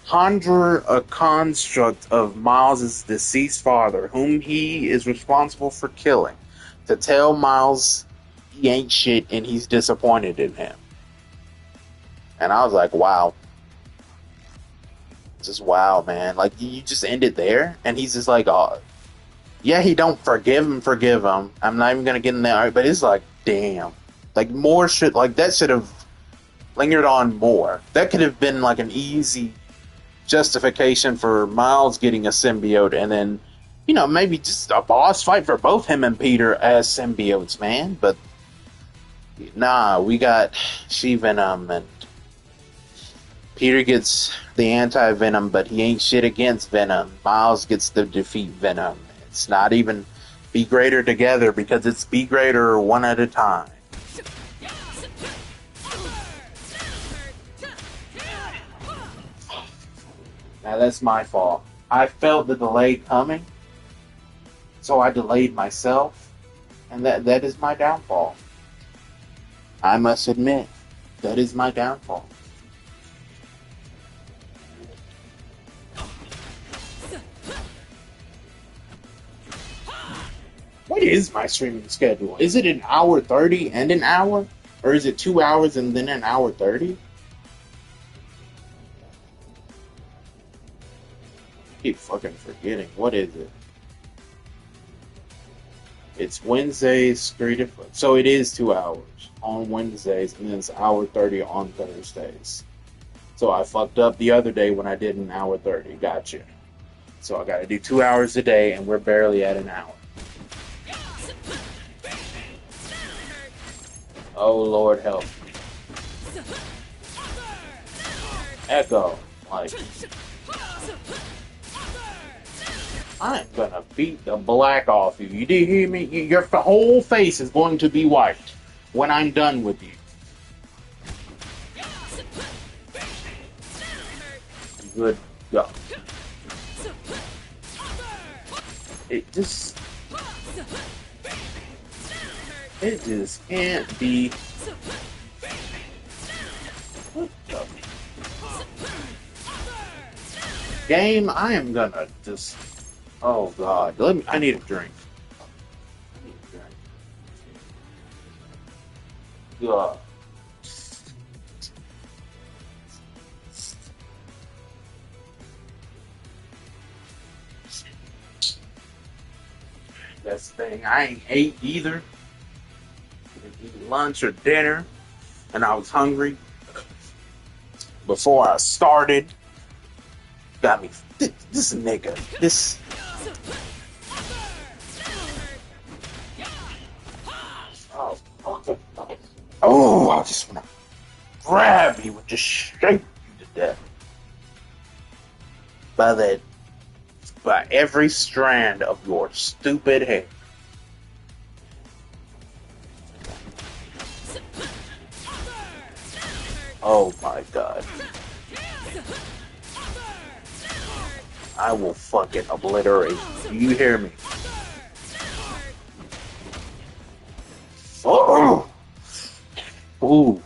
conjure a construct of Miles' deceased father, whom he is responsible for killing, to tell Miles he ain't shit and he's disappointed in him. And I was like, wow. Just wow, man. Like, you just end it there, and he's just like, oh, yeah, he don't forgive him. I'm not even gonna get in there, but it's like, damn. Like, more shit, like, that should have lingered on more. That could have been like an easy justification for Miles getting a symbiote, and then, you know, maybe just a boss fight for both him and Peter as symbiotes, man. But nah, we got She-Venom, and Peter gets the anti-Venom, but he ain't shit against Venom. Miles gets to defeat Venom. It's not even be greater together, because it's be greater one at a time. Now that's my fault. I felt the delay coming, so I delayed myself, and that is my downfall. I must admit, that is my downfall. What is my streaming schedule? Is it an hour 30 and an hour? Or is it 2 hours and then an hour 30? I keep fucking forgetting. What is it? It's Wednesdays, 3 to 4. So it is 2 hours on Wednesdays, and then it's hour 30 on Thursdays. So I fucked up the other day when I did an hour 30. Gotcha. So I gotta do 2 hours a day, and we're barely at an hour. Oh, Lord help. Echo. Like, I'm gonna beat the black off you. You do hear me? Your whole face is going to be white when I'm done with you. Good go. It just can't be. What the game? I am gonna just. Oh God! I need a drink. God. That's the thing. I ain't ate either. Didn't eat lunch or dinner, and I was hungry before I started. Got me. This nigga. This. Oh, I just want to grab you and just shake you to death by every strand of your stupid hair. Oh my God. I will fucking obliterate you. You hear me? Oh! Ooh.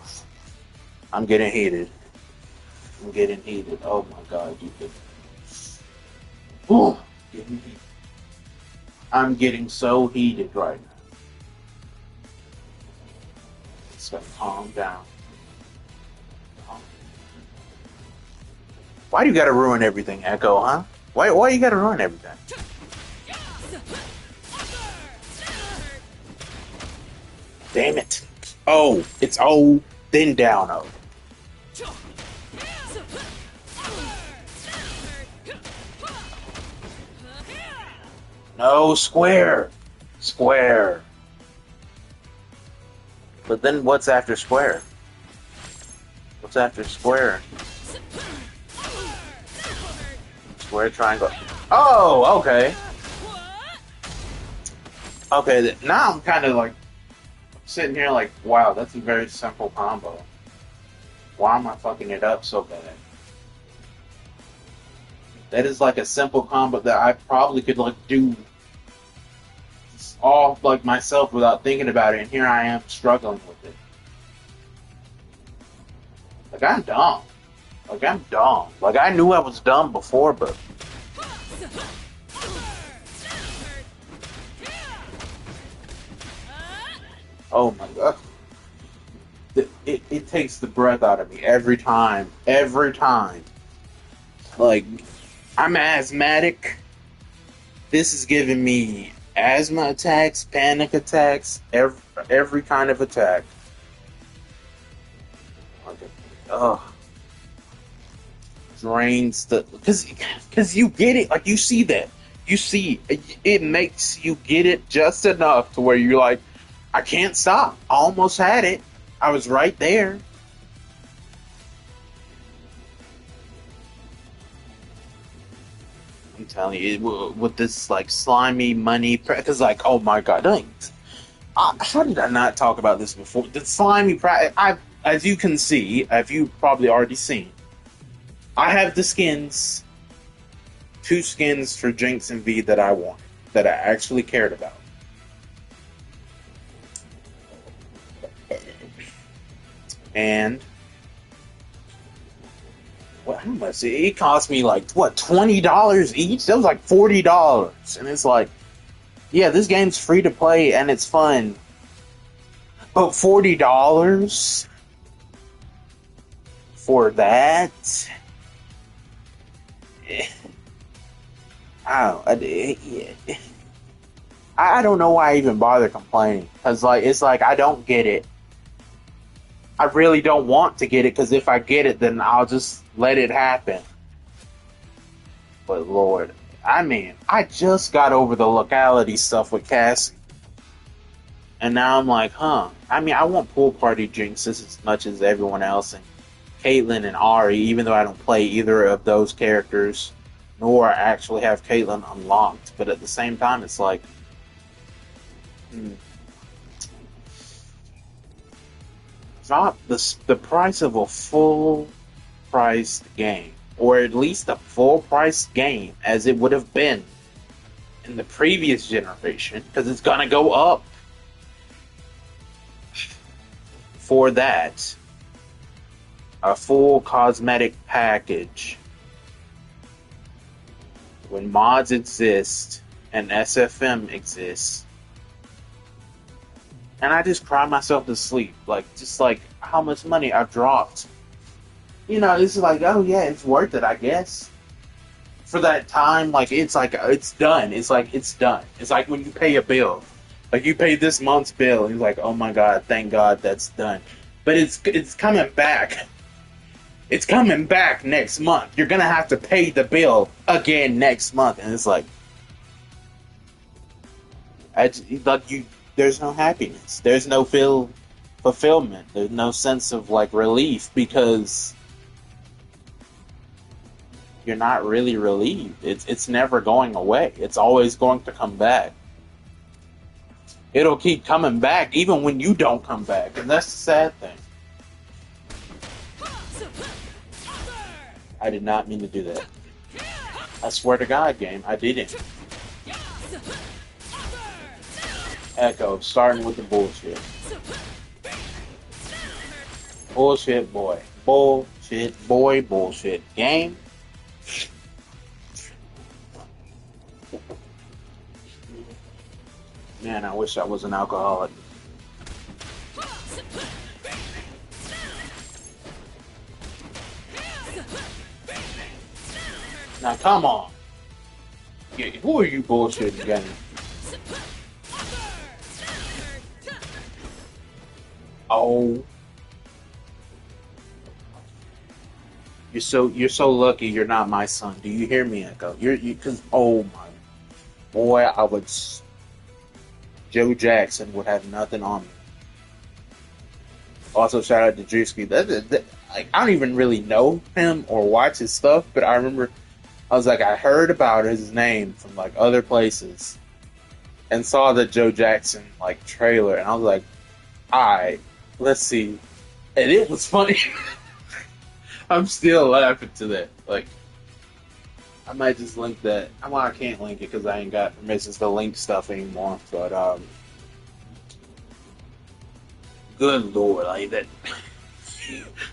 I'm getting heated. Oh my God, you could. Ooh. Getting heated. I'm getting so heated right now. It's gonna calm down. Why do you gotta ruin everything, Echo, huh? Why you gotta ruin everything? Damn it. Oh, it's O, then down O. No, square. Square. But then what's after square? What's after square? Square, triangle. Oh, okay. Okay, now I'm kind of like sitting here like, wow, that's a very simple combo. Why am I fucking it up so bad? That is like a simple combo that I probably could like do off like myself without thinking about it, and here I am struggling with it. Like I'm dumb. Like I'm dumb. Like I knew I was dumb before, but oh my god, it takes the breath out of me every time. Every time. Like I'm asthmatic. This is giving me asthma attacks, panic attacks, every kind of attack. Like, ugh. Drains the because you get it, like you see that, you see it makes you get it just enough to where you're like, I can't stop. I almost had it. I was right there. I'm telling you, with this like slimy money, because like, oh my god, how did I not talk about this before? The slimy, as you can see, as you probably already seen, I have the skins, two skins for Jinx and V that I wanted, that I actually cared about. And what? How much? It cost me like what, $20 each? That was like $40, and it's like, yeah, this game's free to play and it's fun, but $40 for that? I don't know why I even bother complaining, because like it's like I don't get it. I really don't want to get it, because if I get it, then I'll just let it happen. But Lord, I mean, I just got over the locality stuff with Cassie, and now I'm like, huh? I mean, I want pool party Jinx as much as everyone else, and Caitlyn and Ari, even though I don't play either of those characters, nor actually have Caitlyn unlocked. But at the same time, it's like, drop the price of a full priced game, or at least a full priced game as it would have been in the previous generation, because it's gonna go up for that. A full cosmetic package when mods exist and SFM exists. And I just cry myself to sleep, like just like how much money I've dropped. You know, it's like, oh yeah, it's worth it, I guess. For that time, like it's like it's done. It's like it's done. It's like when you pay a bill, like you pay this month's bill, and you're like, oh my god, thank God that's done. But it's coming back. It's coming back next month. You're gonna have to pay the bill again next month, and it's like, there's no happiness. There's no fulfillment. There's no sense of like relief, because you're not really relieved. It's never going away. It's always going to come back. It'll keep coming back even when you don't come back, and that's the sad thing. I did not mean to do that. I swear to God, game, I didn't. Echo, starting with the bullshit. Bullshit boy. Bullshit boy, bullshit game. Man, I wish I was an alcoholic. Now come on. Yeah, who are you bullshitting again? Oh. You're so lucky you're not my son. Do you hear me, Echo? Cause oh my boy, Joe Jackson would have nothing on me. Also, shout out to Drewski. Like, I don't even really know him or watch his stuff, but I remember I was like, I heard about his name from like other places, and saw the Joe Jackson like trailer, and I was like, alright, let's see. And it was funny. I'm still laughing to that. Like, I might just link that. Well, I can't link it because I ain't got permissions to link stuff anymore. But good lord, like that.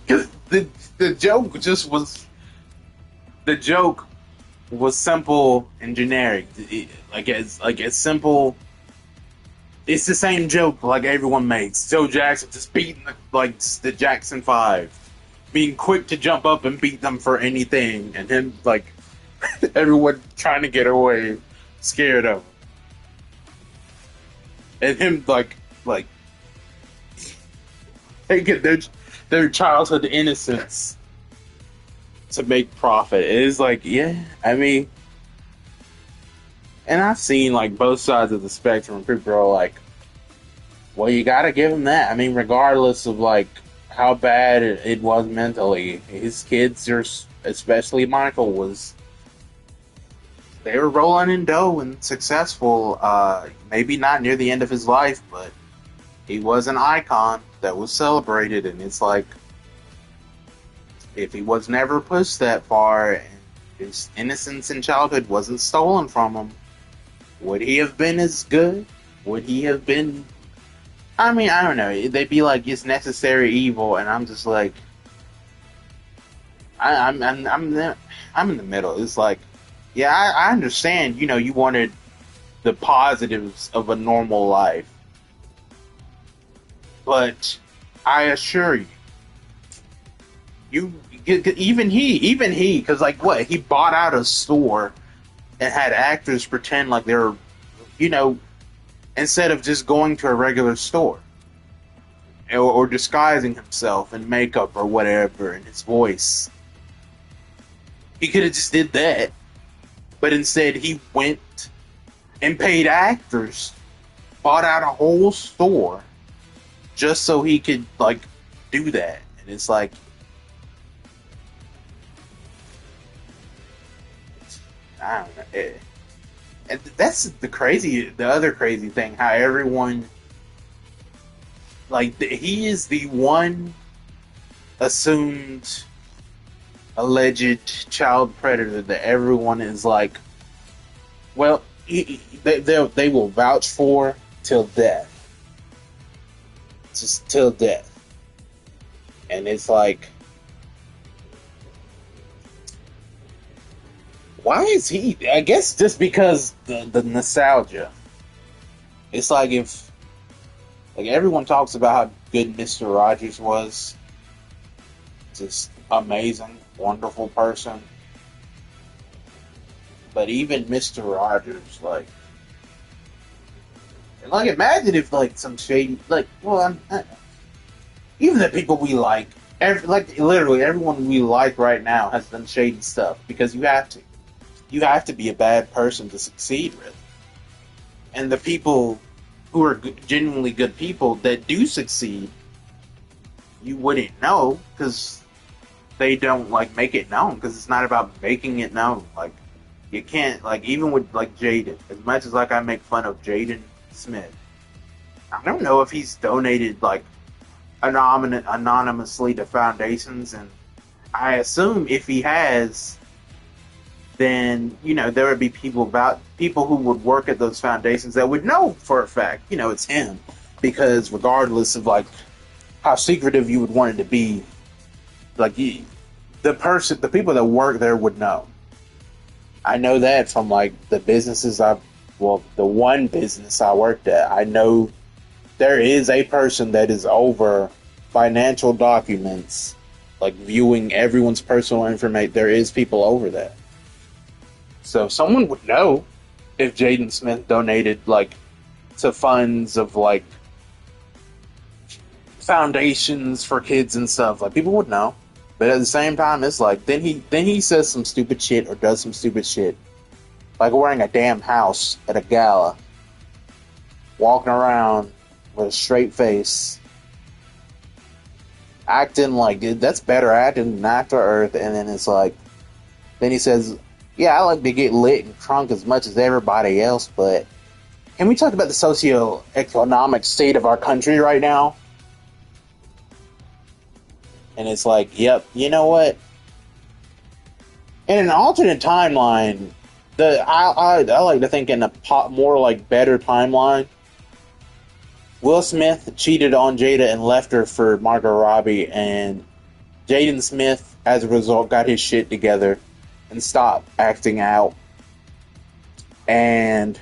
Because the joke just was the joke was simple and generic. It's simple. It's the same joke like everyone makes. Joe Jackson just beating the Jackson Five, being quick to jump up and beat them for anything, and him everyone trying to get away, scared of him, and him taking their childhood innocence to make profit. It is yeah, I mean, and I've seen both sides of the spectrum. People are like, well, you got to give him that. I mean, regardless of how bad it was mentally, his kids are, especially Michael, they were rolling in dough and successful. Maybe not near the end of his life, but he was an icon that was celebrated. And it's if he was never pushed that far and his innocence in childhood wasn't stolen from him, would he have been as good? Would he have been? I mean, I don't know. They'd be like, it's necessary evil, and I'm just like, I'm in the middle. It's yeah, I understand. You wanted the positives of a normal life, but I assure you, even he, because what he bought out a store and had actors pretend like they're, instead of just going to a regular store or disguising himself in makeup or whatever and his voice. He could have just did that, but instead he went and paid actors, bought out a whole store just so he could do that. And it's I don't know. And that's the other crazy thing, how everyone, he is the one assumed alleged child predator that everyone is well, they will vouch for till death. Just till death. And it's why is he? I guess just because the nostalgia. It's if everyone talks about how good Mr. Rogers was, just amazing, wonderful person. But even Mr. Rogers, imagine if some shady, even the people we literally everyone we like right now has done shady stuff, because you have to. You have to be a bad person to succeed, really. And the people who are genuinely good people that do succeed, you wouldn't know because they don't make it known, because it's not about making it known. You can't even with Jaden. As much as I make fun of Jaden Smith, I don't know if he's donated anonymously to foundations, and I assume if he has, then there would be people who would work at those foundations that would know for a fact it's him, because regardless of how secretive you would want it to be, the people that work there would know. I know that from the businesses the one business I worked at. I know there is a person that is over financial documents, viewing everyone's personal information. There is people over that. So someone would know if Jaden Smith donated to funds of foundations for kids and stuff. People would know. But at the same time, it's then he says some stupid shit or does some stupid shit, wearing a damn house at a gala, walking around with a straight face, acting that's better acting than After Earth. And then it's then he says, yeah, I like to get lit and drunk as much as everybody else, but can we talk about the socioeconomic state of our country right now? And it's yep, you know what? In an alternate timeline, I like to think in a more like better timeline, Will Smith cheated on Jada and left her for Margot Robbie, and Jaden Smith, as a result, got his shit together and stopped acting out, and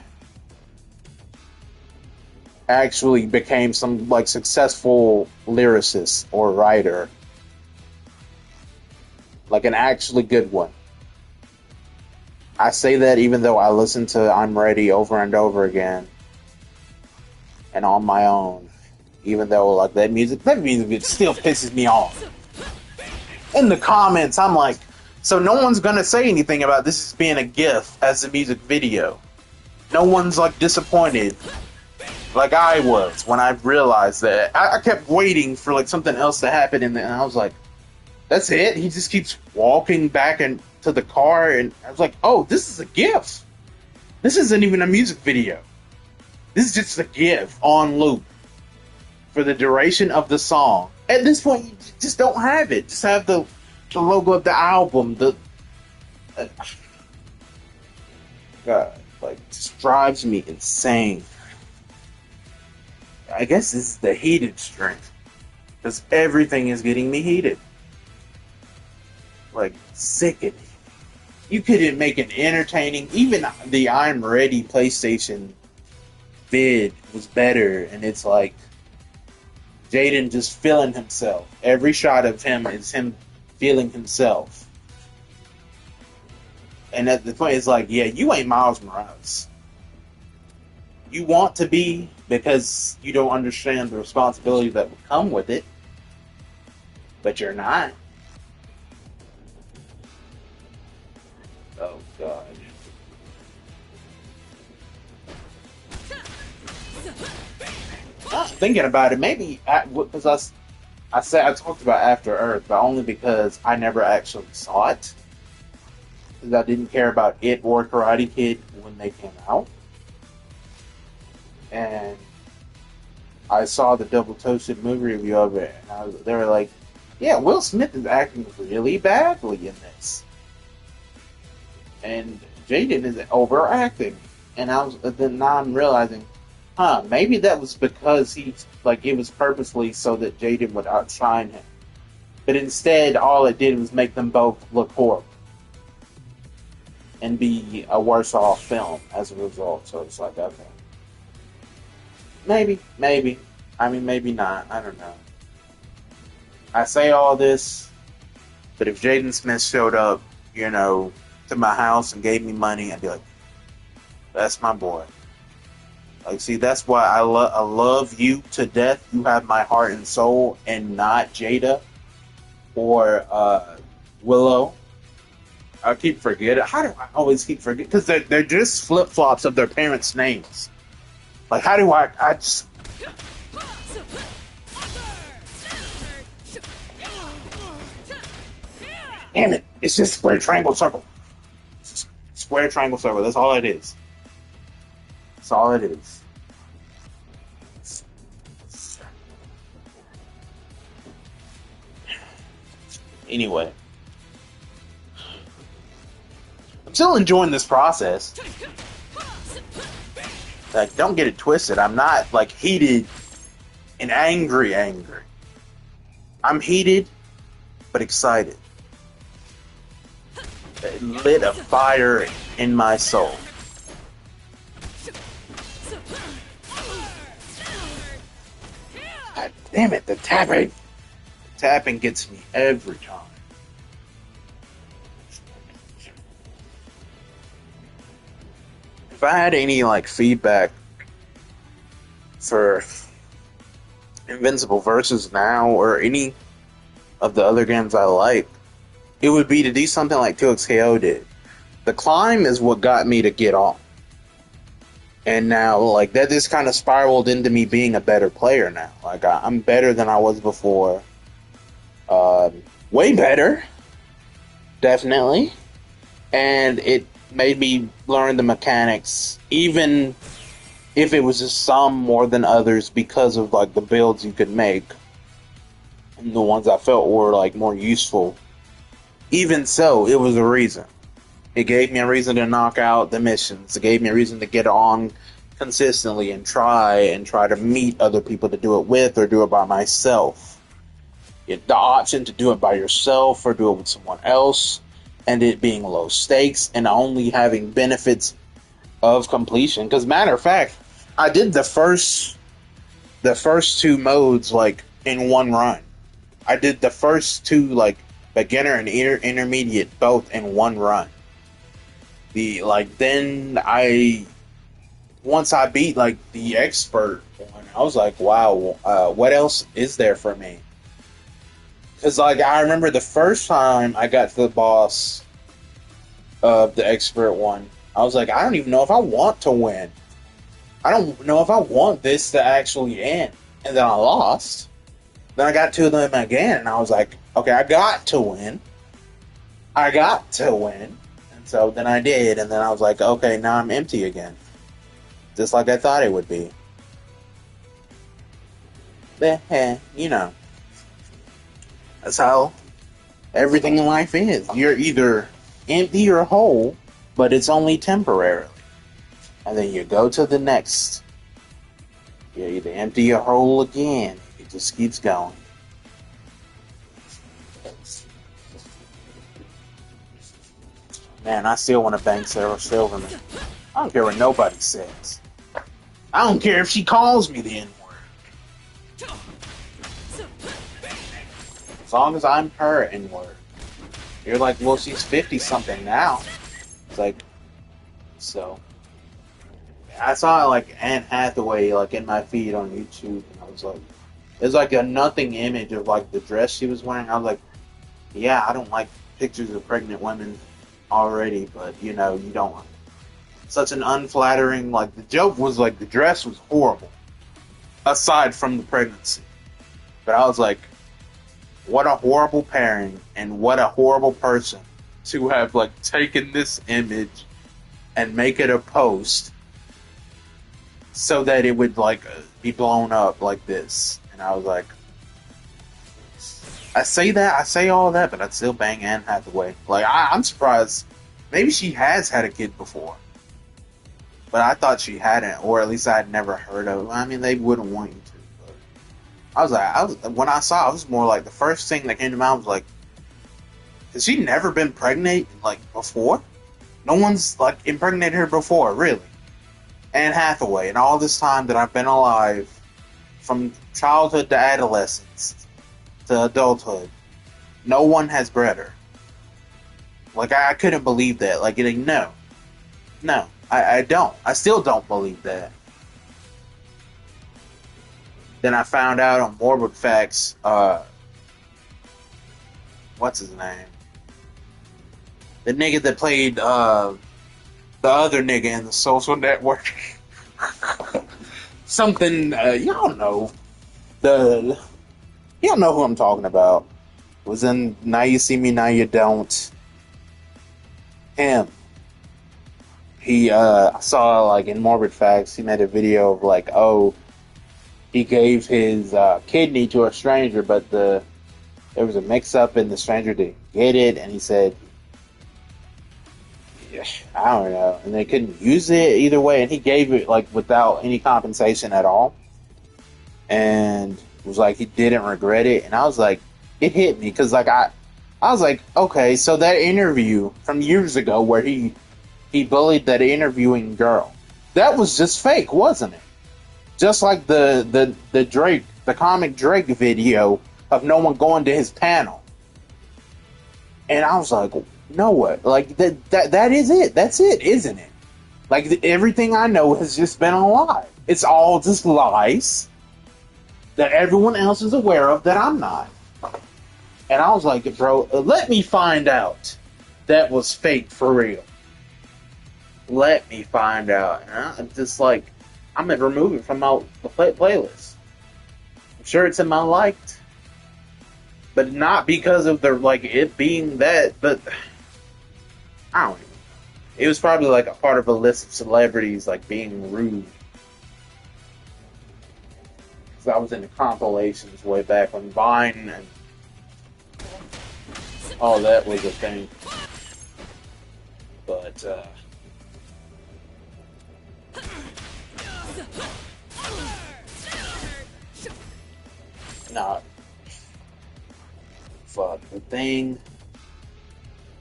actually became some like successful lyricist or writer, like an actually good one. I say that even though I listen to I'm Ready over and over again and on my own, even though like that music it still pisses me off. In the comments, I'm like, so no one's gonna say anything about this as being a GIF as a music video. No one's like disappointed like I was when I realized that. I kept waiting for like something else to happen, and I was like, that's it? He just keeps walking back into the car, and I was like, oh, this is a GIF. This isn't even a music video. This is just a GIF on loop for the duration of the song. At this point, you just don't have it. Just have the logo of the album. God, like, just drives me insane. I guess this is the heated strength, because everything is getting me heated. Like, sickening. You couldn't make an entertaining. Even the I'm Ready PlayStation vid was better, and it's like Jaden just feeling himself. Every shot of him is him feeling himself. And at the point, it's like, yeah, you ain't Miles Morales. You want to be because you don't understand the responsibility that would come with it, but you're not. Oh, God. Thinking about it, maybe because I talked about After Earth, but only because I never actually saw it. Because I didn't care about it or Karate Kid when they came out. And I saw the Double Toasted movie review of it, and they were like, yeah, Will Smith is acting really badly in this. And Jaden is overacting. And then now I'm realizing, maybe that was because it was purposely so that Jaden would outshine him. But instead, all it did was make them both look horrible. And be a worse off film as a result. So it's like, okay. Maybe. I mean, maybe not. I don't know. I say all this, but if Jaden Smith showed up, to my house and gave me money, I'd be like, that's my boy. Like, see, that's why I love you to death. You have my heart and soul, and not Jada or Willow. I keep forgetting. How do I always keep forgetting? Because they're just flip-flops of their parents' names. Like, how do I just... Damn it. It's just square, triangle, circle. It's just square, triangle, circle. That's all it is. That's all it is. Anyway. I'm still enjoying this process. Like, don't get it twisted. I'm not, like, heated and angry. I'm heated, but excited. It lit a fire in my soul. God damn it, the tapping. The tapping gets me every time. If I had any feedback for Invincible Versus Now or any of the other games I like, it would be to do something like 2XKO did. The climb is what got me to get on. And now, that just kind of spiraled into me being a better player now. I'm better than I was before. Way better. Definitely. And it made me learn the mechanics, even if it was just some more than others, because of the builds you could make and the ones I felt were more useful. Even so, it was a reason. It gave me a reason to knock out the missions. It gave me a reason to get on consistently and try to meet other people to do it with or do it by myself. The option to do it by yourself or do it with someone else, and it being low stakes and only having benefits of completion. Because matter of fact, I did the first two modes like in one run. I did the first two, like beginner and intermediate, both in one run. Once I beat like the expert one, I was like, wow, what else is there for me? Because like I remember the first time I got to the boss of the expert one, I was like, I don't even know if I want to win. I don't know if I want this to actually end. And then I lost. Then I got to them again, and I was like, okay, I got to win. And so then I did, and then I was like, okay, now I'm empty again. Just like I thought it would be. But, you know. That's how everything in life is. You're either empty or whole, but it's only temporarily. And then you go to the next. You're either empty or whole again. It just keeps going. Man, I still want to bang Sarah Silverman. I don't care what nobody says. I don't care if she calls me the N-word. As long as I'm her N-word. You're like, well, she's 50-something now. It's like, so. I saw like Anne Hathaway like in my feed on YouTube, and I was like, there's like a nothing image of like the dress she was wearing. I was like, yeah, I don't like pictures of pregnant women already, but you know, you don't. Such an unflattering, like the joke was like the dress was horrible, aside from the pregnancy. But I was like, what a horrible pairing, and what a horrible person to have like taken this image and make it a post so that it would like be blown up like this. And I was like, I say all that, but I'd still bang Anne Hathaway. Like I'm surprised. Maybe she has had a kid before, but I thought she hadn't, or at least I had never heard of. I mean, they wouldn't want you to. But when I saw, I was more like the first thing that came to mind was like, has she never been pregnant like before? No one's like impregnated her before, really. Anne Hathaway, and all this time that I've been alive, from childhood to adolescence to adulthood, no one has bred her. Like, I couldn't believe that. Like, no, I don't. I still don't believe that. Then I found out on Morbid Facts, what's his name? The nigga that played, the other nigga in The Social Network. Something, y'all know. Y'all know who I'm talking about. Was in Now You See Me, Now You Don't. Him. I saw, like, in Morbid Facts, he made a video of, like, he gave his kidney to a stranger, but there was a mix-up and the stranger didn't get it, and he said, I don't know, and they couldn't use it either way, and he gave it like without any compensation at all, and it was like he didn't regret it. And I was like, it hit me because like I was like, okay, so that interview from years ago where he bullied that interviewing girl, that was just fake, wasn't it? Just like the Drake, the comic Drake video of no one going to his panel, and I was like, no what? Like that is it. That's it, isn't it? Like everything I know has just been a lie. It's all just lies that everyone else is aware of that I'm not. And I was like, bro, let me find out that was fake for real. Let me find out. And I'm just like, I'm gonna remove it from my playlist. I'm sure it's in my liked, but not because of the like it being that, but. I don't even know. It was probably like a part of a list of celebrities like being rude. Because I was in the compilations way back when Vine and all that was a thing. But But nah, fuck the thing.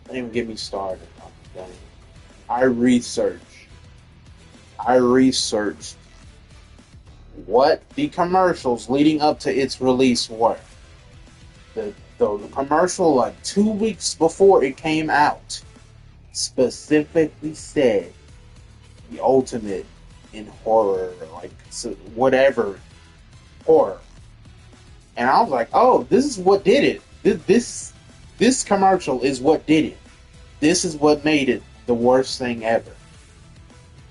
Don't even get me started on the thing. I researched what the commercials leading up to its release were. The commercial, like 2 weeks before it came out, specifically said the ultimate in horror, like whatever horror. And I was like, oh, this is what did it. This commercial is what did it. This is what made it the worst thing ever.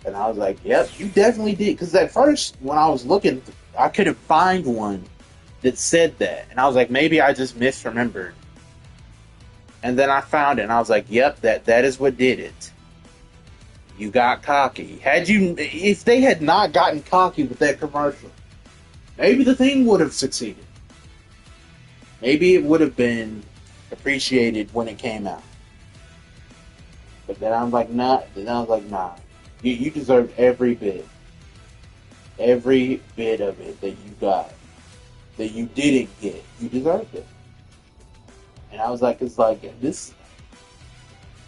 And I was like, yep, you definitely did. Because at first, when I was looking, I couldn't find one that said that. And I was like, maybe I just misremembered. And then I found it, and I was like, yep, that is what did it. You got cocky. If they had not gotten cocky with that commercial, maybe the thing would have succeeded. Maybe it would have been appreciated when it came out. But then I was like, nah. You deserve every bit of it that you got, that you didn't get. You deserved it. And I was like, it's like this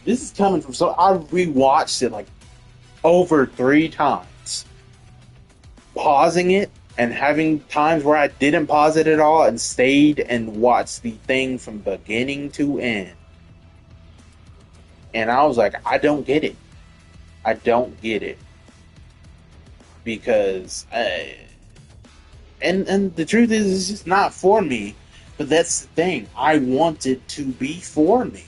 is coming from I rewatched it like over 3 times, pausing it and having times where I didn't pause it at all and stayed and watched the thing from beginning to end. And I was like, I don't get it. I don't get it. Because and the truth is, it's just not for me. But that's the thing. I want it to be for me.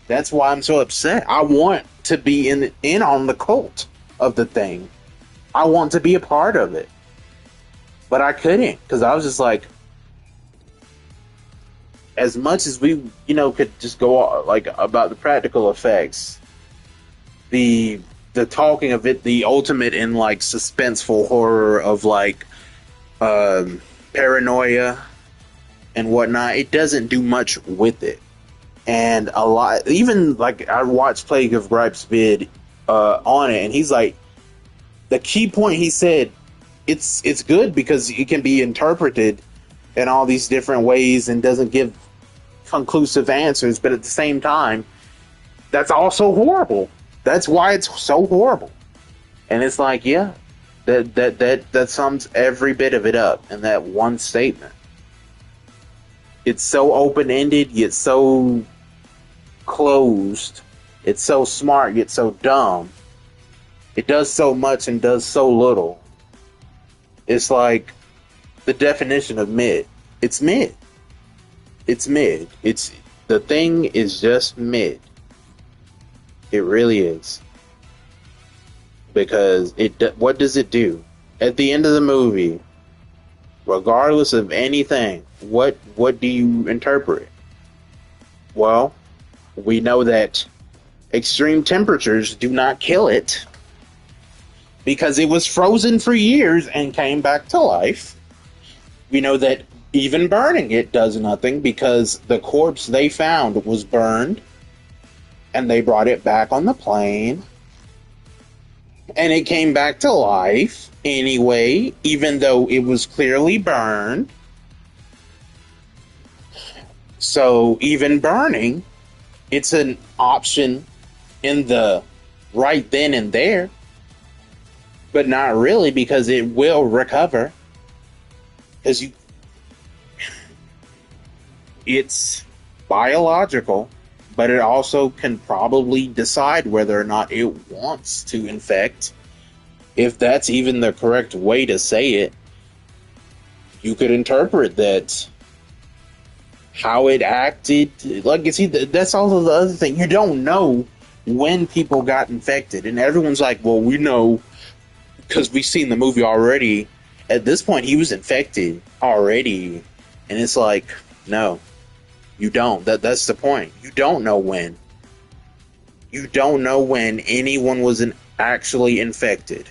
That's why I'm so upset. I want to be in on the cult of the thing. I want to be a part of it. But I couldn't, because I was just like, as much as we, could just go like about the practical effects, the talking of it, the ultimate in like suspenseful horror of like paranoia and whatnot, it doesn't do much with it. And a lot, even like I watched Plague of Gripes vid on it, and he's like, the key point he said, it's good because it can be interpreted in all these different ways and doesn't give conclusive answers, but at the same time, that's also horrible. That's why it's so horrible. And it's like, yeah, that sums every bit of it up in that one statement. It's so open-ended, yet so closed. It's so smart, yet so dumb. It does so much and does so little. It's like the definition of mid. It's mid. It's mid. The thing is just mid. It really is. Because what does it do? At the end of the movie, regardless of anything, what do you interpret? Well, we know that extreme temperatures do not kill it, because it was frozen for years and came back to life. We know that even burning it does nothing, because the corpse they found was burned and they brought it back on the plane and it came back to life anyway, even though it was clearly burned. So even burning, it's an option in the right then and there, but not really, because it will recover. Because it's biological, but it also can probably decide whether or not it wants to infect. If that's even the correct way to say it, you could interpret that how it acted. Like, you see, that's also the other thing. You don't know when people got infected, and everyone's like, well, we know because we've seen the movie already. At this point, he was infected already, and it's like, no, you don't. That's the point. You don't know when. You don't know when anyone was actually infected.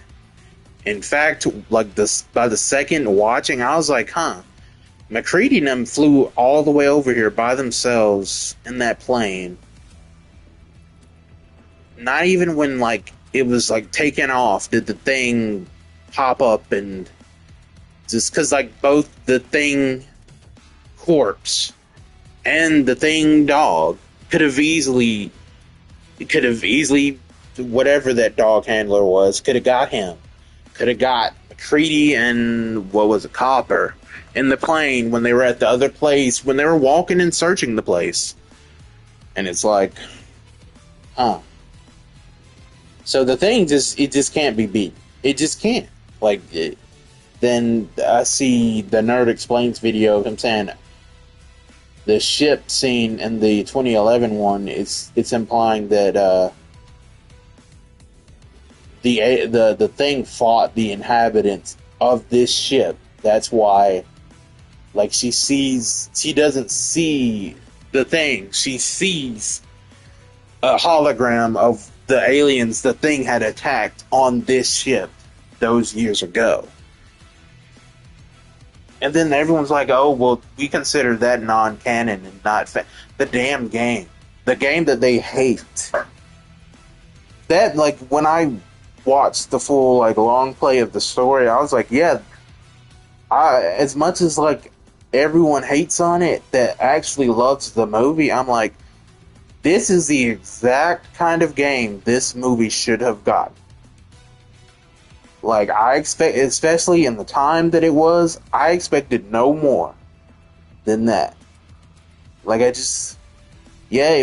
In fact, like by the second watching, I was like, MacReady and them flew all the way over here by themselves in that plane. not even when like it was like taken off did the thing pop up, and just because like both the thing corpse and the thing dog could have easily whatever that dog handler was could have got him, could have got McCready and what was it, Copper in the plane when they were at the other place, when they were walking and searching the place. And it's like, huh. So the thing just can't be beat. It just can't. Then I see the Nerd Explains video of him saying the ship scene in the 2011 one. It's implying that the thing fought the inhabitants of this ship. That's why, like, she doesn't see the thing. She sees a hologram of the aliens the thing had attacked on this ship those years ago. And then everyone's like, oh, well, we consider that non-canon and not the damn game. The game that they hate. That, like, when I watched the full, like, long play of the story, I was like, yeah, as much as, like, everyone hates on it that actually loves the movie, I'm like, this is the exact kind of game this movie should have gotten. Like, I expect, especially in the time that it was, I expected no more than that. Like, it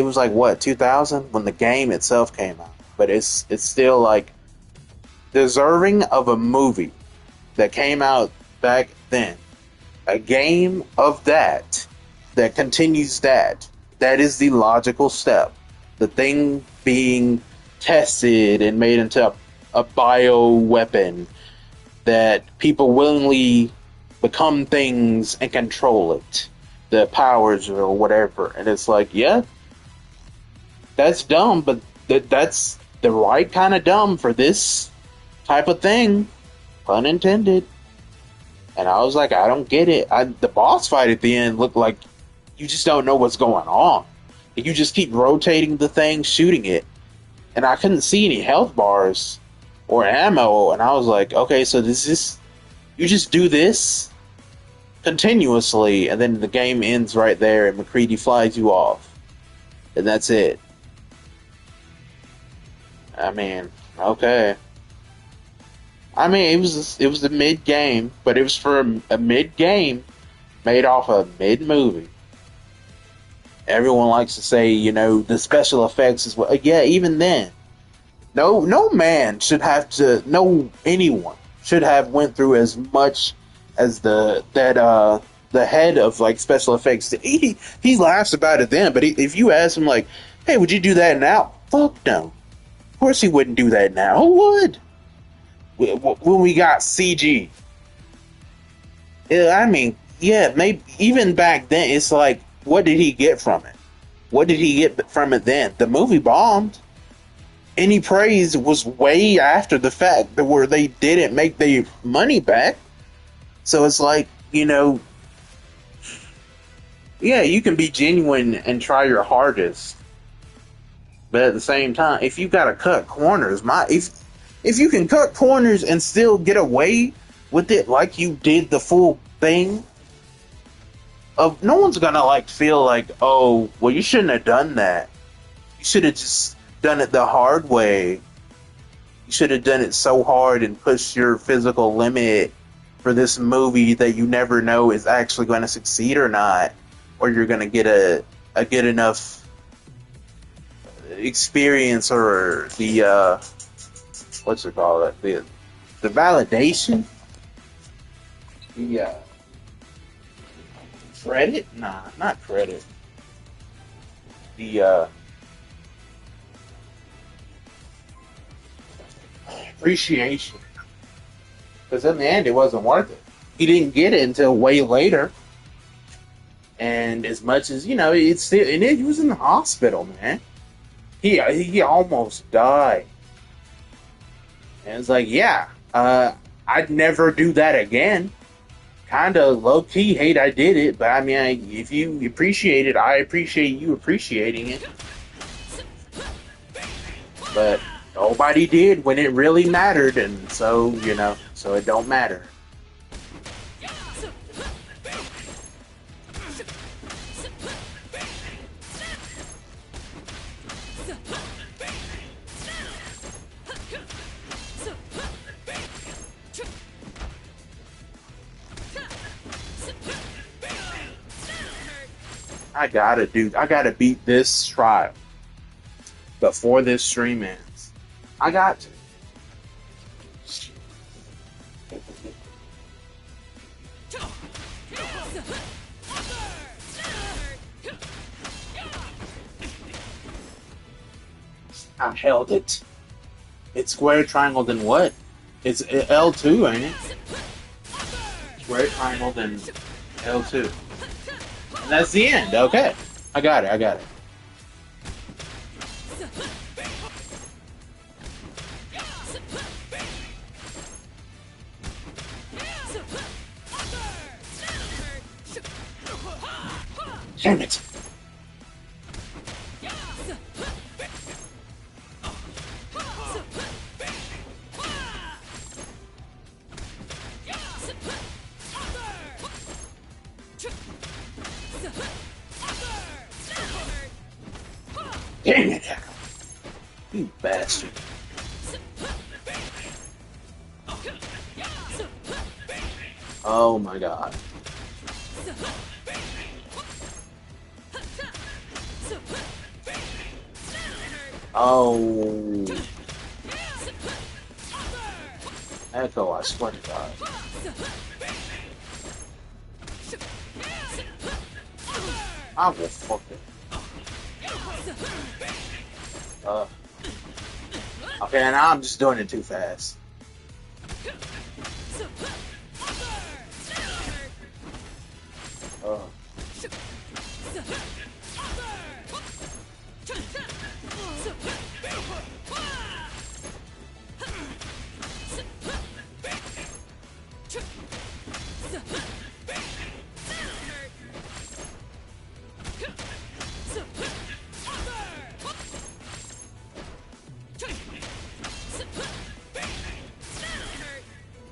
was like, what, 2000 when the game itself came out. But it's still, like, deserving of a movie that came out back then. A game of that continues that. That is the logical step. The thing being tested and made into a bio weapon that people willingly become things and control it, the powers or whatever. And it's like, yeah, that's dumb, but that's the right kind of dumb for this type of thing, pun intended. And I was like, I don't get it. The boss fight at the end looked like you just don't know what's going on. You just keep rotating the thing, shooting it, and I couldn't see any health bars or ammo, and I was like, okay, so you just do this continuously, and then the game ends right there, and McCready flies you off, and that's it. I mean, okay. I mean, it was a mid game, but it was for a mid game made off a mid movie. Everyone likes to say, you know, the special effects is what. Yeah, even then. No man should have to. No anyone should have went through as much as the head of like special effects. He laughs about it then, but if you ask him like, "Hey, would you do that now?" Fuck no. Of course he wouldn't do that now. Who would? When we got CG. I mean, yeah, maybe even back then. It's like, what did he get from it? What did he get from it then? The movie bombed. Any praise was way after the fact that where they didn't make their money back. So it's like, you know, yeah, you can be genuine and try your hardest, but at the same time, if you gotta cut corners, if you can cut corners and still get away with it like you did the full thing, no one's gonna like feel like, oh, well, you shouldn't have done that. You should have just done it the hard way. You should have done it so hard and pushed your physical limit for this movie that you never know is actually going to succeed or not, or you're going to get a good enough experience or the what's it called, the validation, the credit? Nah, not credit. The appreciation. Because in the end, it wasn't worth it. He didn't get it until way later. And as much as, you know, it's still, and he was in the hospital, man. He almost died. And it's like, yeah, I'd never do that again. Kind of low-key hate I did it, but I mean, if you appreciate it, I appreciate you appreciating it. but nobody did when it really mattered, and so so it don't matter. I gotta beat this trial before this stream ends. I got to. I held it. It's square, triangle, then what? It's L2, ain't it? Square, triangle, then L2. And that's the end. Okay. I got it. Damn it. Damn it, Echo. You bastard. Oh my god. Oh. Echo, I swear to God. I will fuck it. Okay, now I'm just doing it too fast.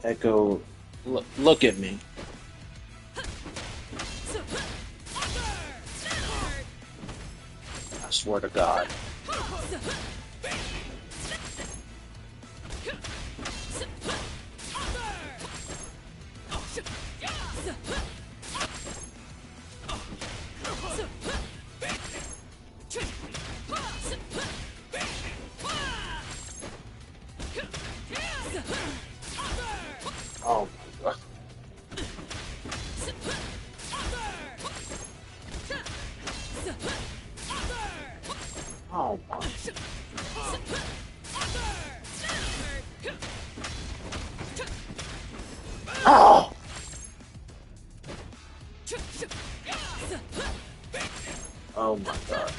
Echo, look at me. I swear to God. Oh my God. Oh my. Oh. Oh my God.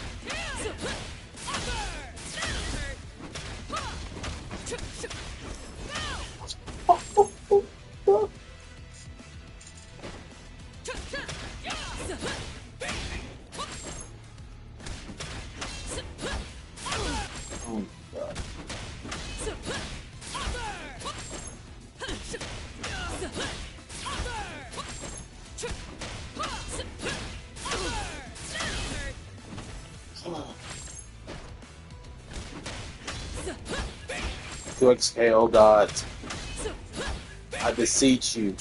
To exhale, God, I beseech you.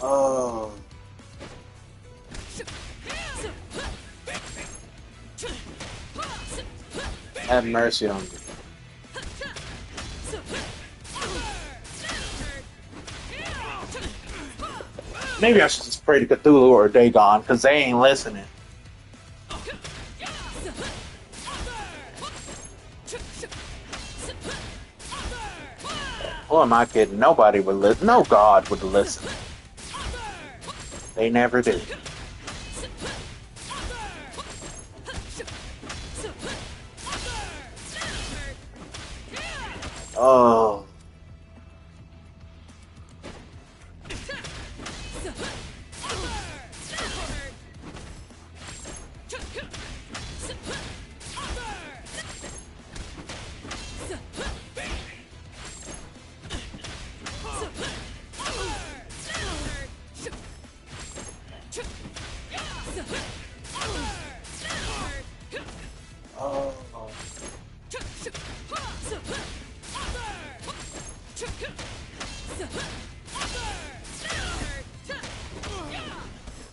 Oh. Have mercy on me. Maybe I should just pray to Cthulhu or Dagon, because they ain't listening. Who am I kidding? Nobody would listen. No God would listen. They never do. Oh.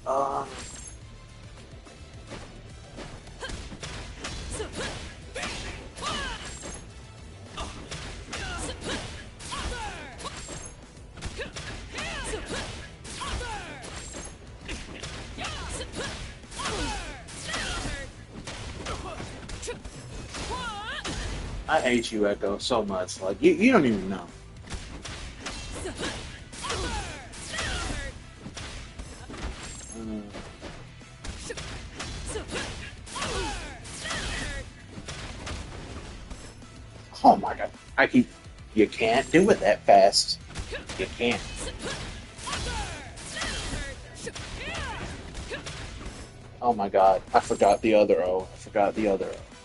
Uh, I hate you, Echo, so much. Like you don't even know. Uh, oh my god! I keep. You can't do it that fast. You can't. Oh my god! I forgot the other O. I forgot the other O.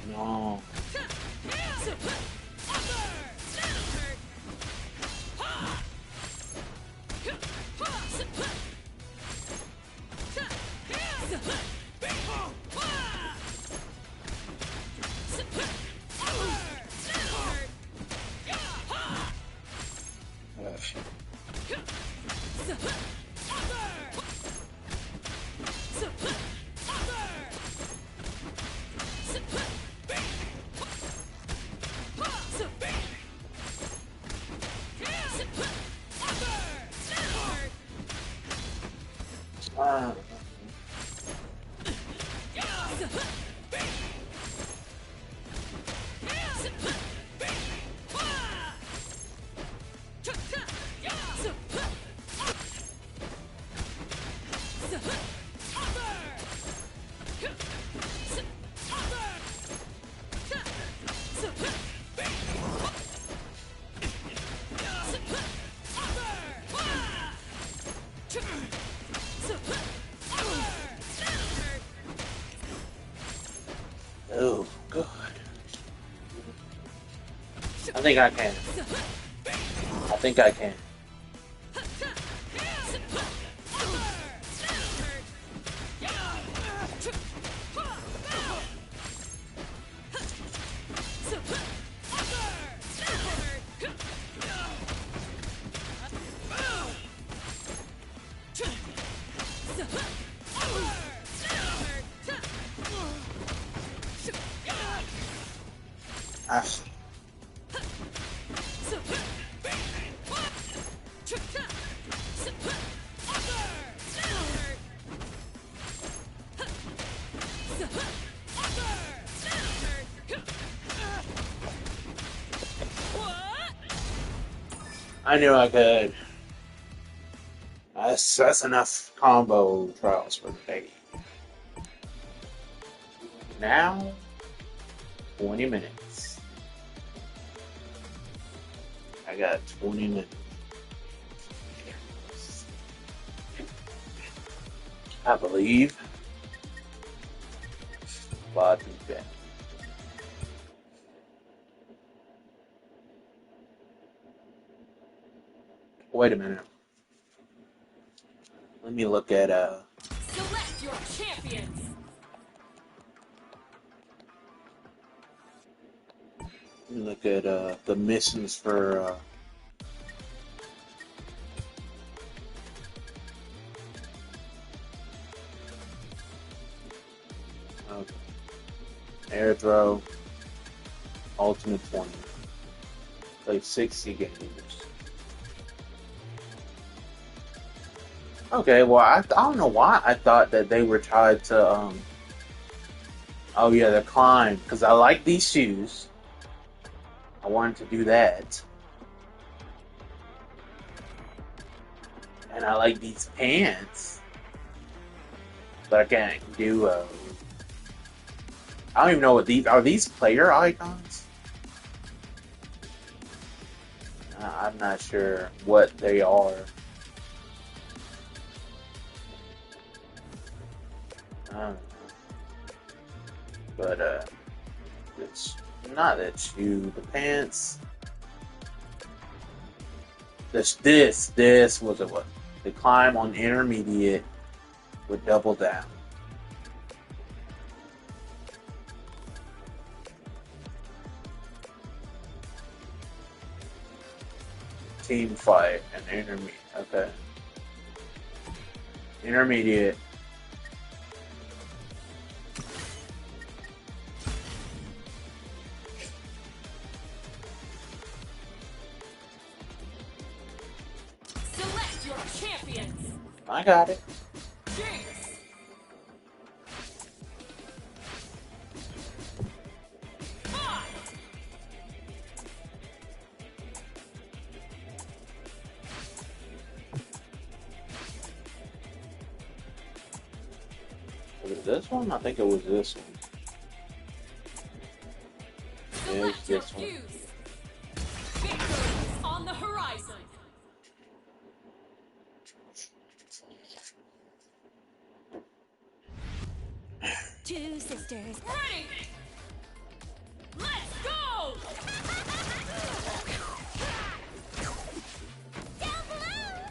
No. Uh, oh, good. I think I can. I think I can. I, I knew I could. That's enough combo trials for today. Now, 20 minutes. I got 20 minutes. I believe. Lot feedback. Wait a minute. Let me look at Select your champions. the missions for okay. Air throw, ultimate 20, like 60 games. Okay, well I don't know why I thought that they were tied to oh yeah, the climb, because I like these shoes. I wanted to do that. And I like these pants. But I can't do I don't even know what these are. These player icons? I'm not sure what they are. I don't know. But it's not that shoe. The pants. This was a what? The climb on intermediate with double down. Team fight and intermediate. Okay. Intermediate. Select your champions. I got it. Jinx. Fight. Was it this one? I think it was this one. Yeah, it's Select your this one. fuse. Victory is on the horizon. Two sisters. Ready. Let's go. Down below.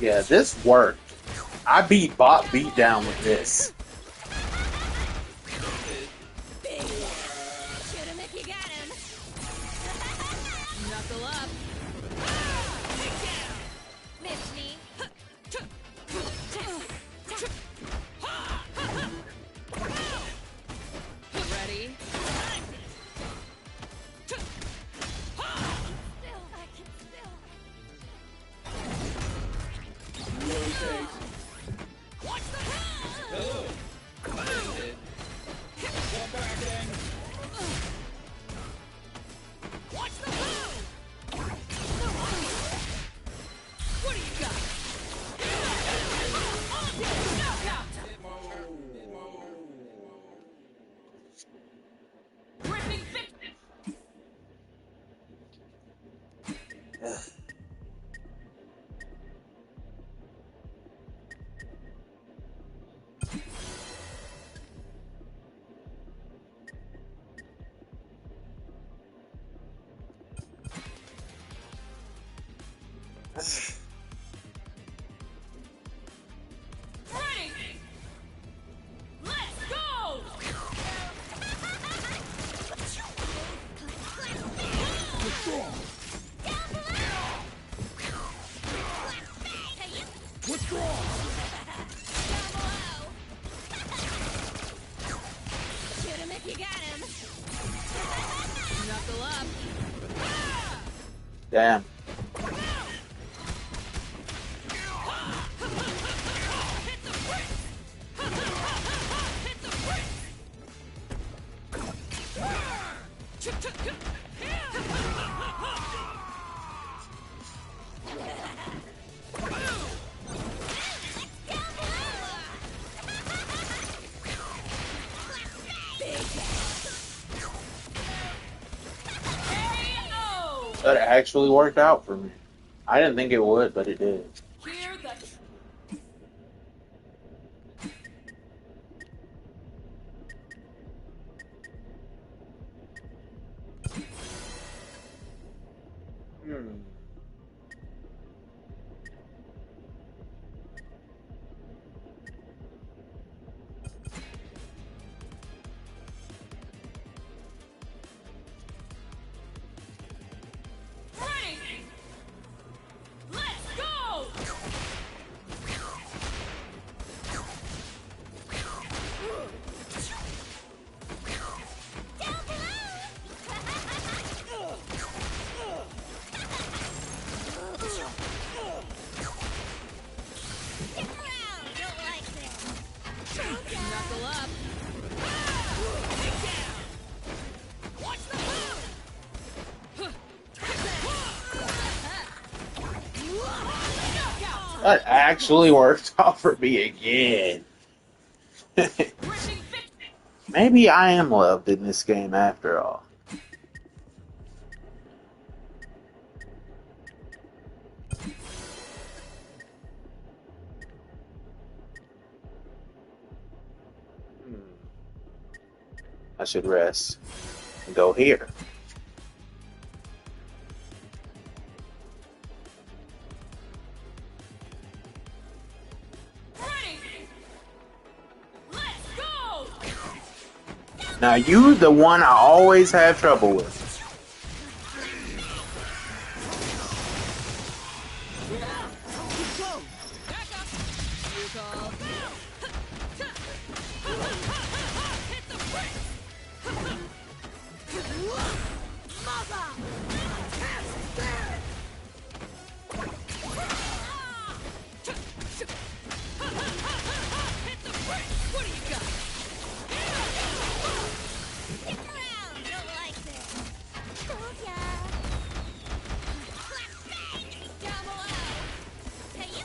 Yeah, this worked. I beat Bot Beat down with this. Shoot him if you got him. Knuckle up. Miss me. Ready. Still, I can still. What do you got? Knockout. Gripping fitness. Ready. Let's go. Shoot him if you got him. Knuckle up. Damn. Hit the bricks. Hit the bricks. KO. That actually worked out for me. I didn't think it would, but it did. Hear the Ready. Let's go. Down below! Stick around! You'll like this! Knuckle up. Dig down. Watch the move. Knockout. That actually worked out for me again. Gripping victory. Maybe I am loved in this game after all. I should rest and go here. Ready. Let's go. Now you the one I always have trouble with. Back up. You call. Hit the bricks. Mother. Hit the bricks. What do you got? Stick around! You'll like this! Told ya! Flashbang! Down below! Hey, you!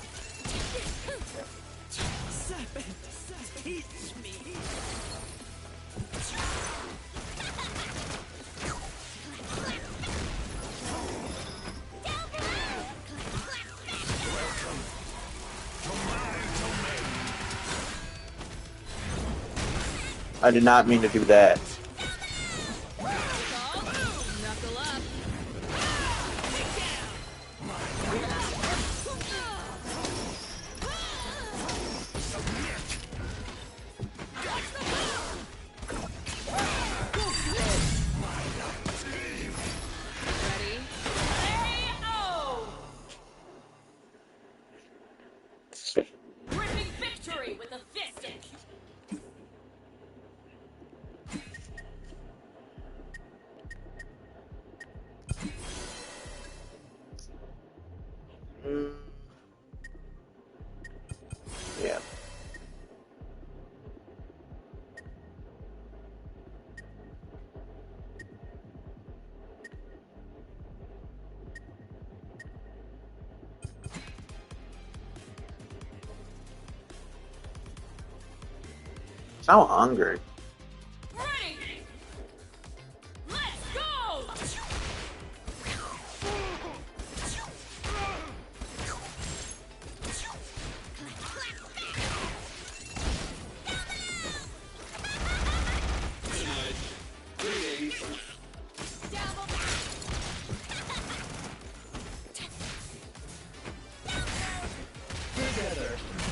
Teach me. Down below! Flashbang! I did not mean to do that. Knuckle up. Dig down. Ready? KO! Gripping victory with a fisting. Mm. Yeah. So hungry. Ready? Let's go!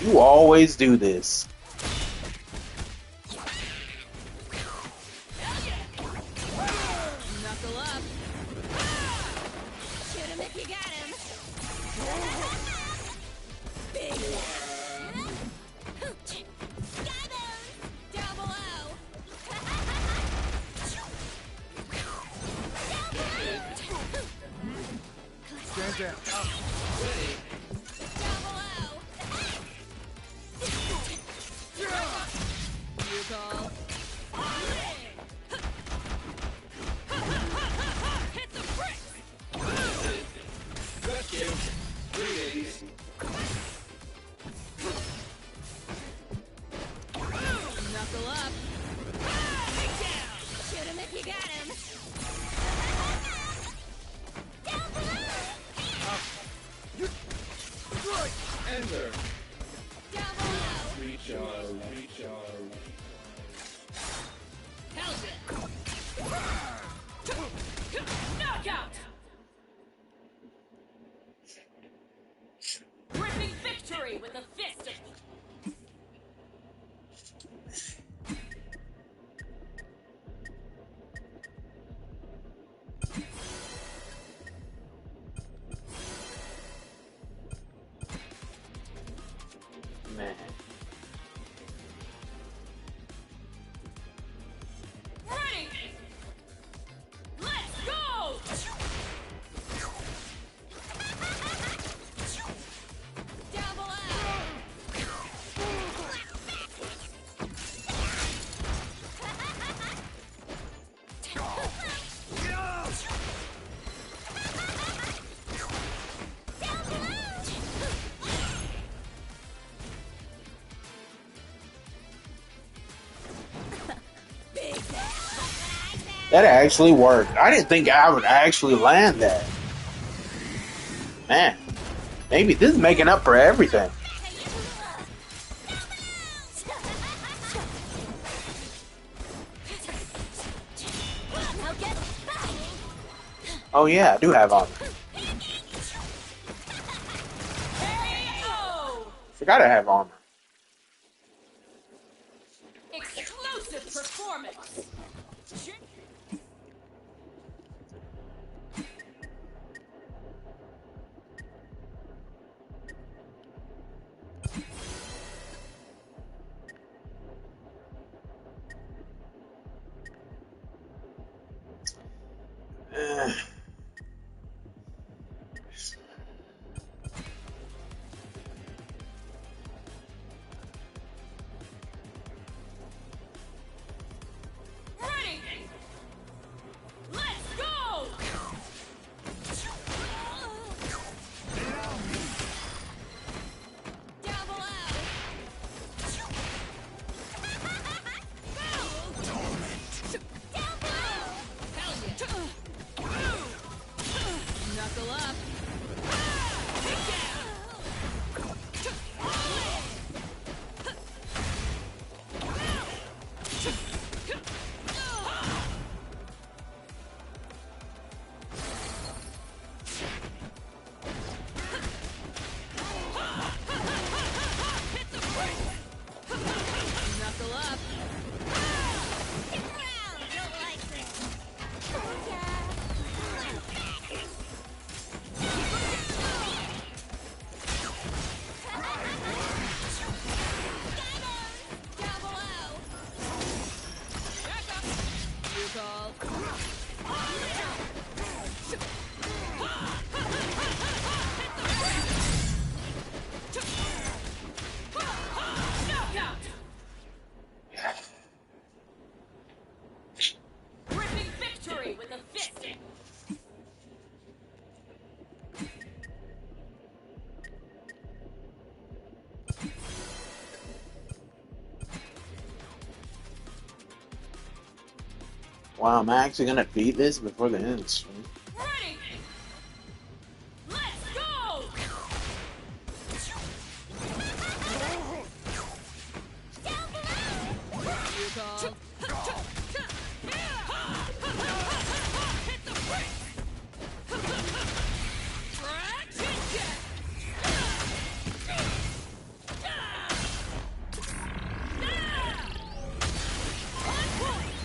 You always do this. Knuckle up. Shoot him if you got him! Big Got him! Down below! Stand down. Down below! You call. Hit the bricks. Knuckle up. Dig down. Shoot him if you got him! Down below! That actually worked. I didn't think I would actually land that. Man, maybe this is making up for everything. Oh yeah, I do have armor. Forgot I have armor. Explosive performance. Ready. Let's go. Down below. Down below. Hell yeah. Knuckle up. Knuckle up. Stick around. You'll like this. Oh, yeah. Down below. Back up. You call. Knockout. Gripping victory with a fist. Wow, I'm actually gonna beat this before the end of the stream. Ready. Let's go. Down below. You call. Hit the brakes. Traction jet. On point.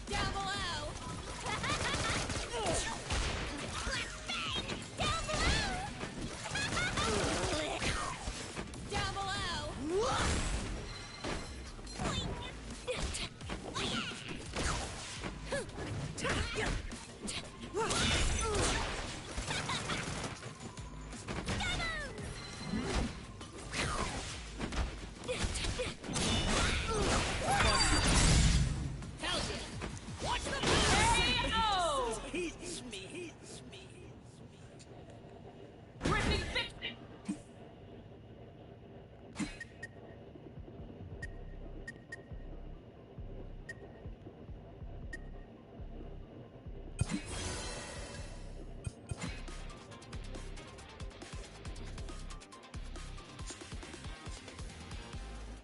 Down below. Down below. Hell yeah. Watch the KO. Gripping victory.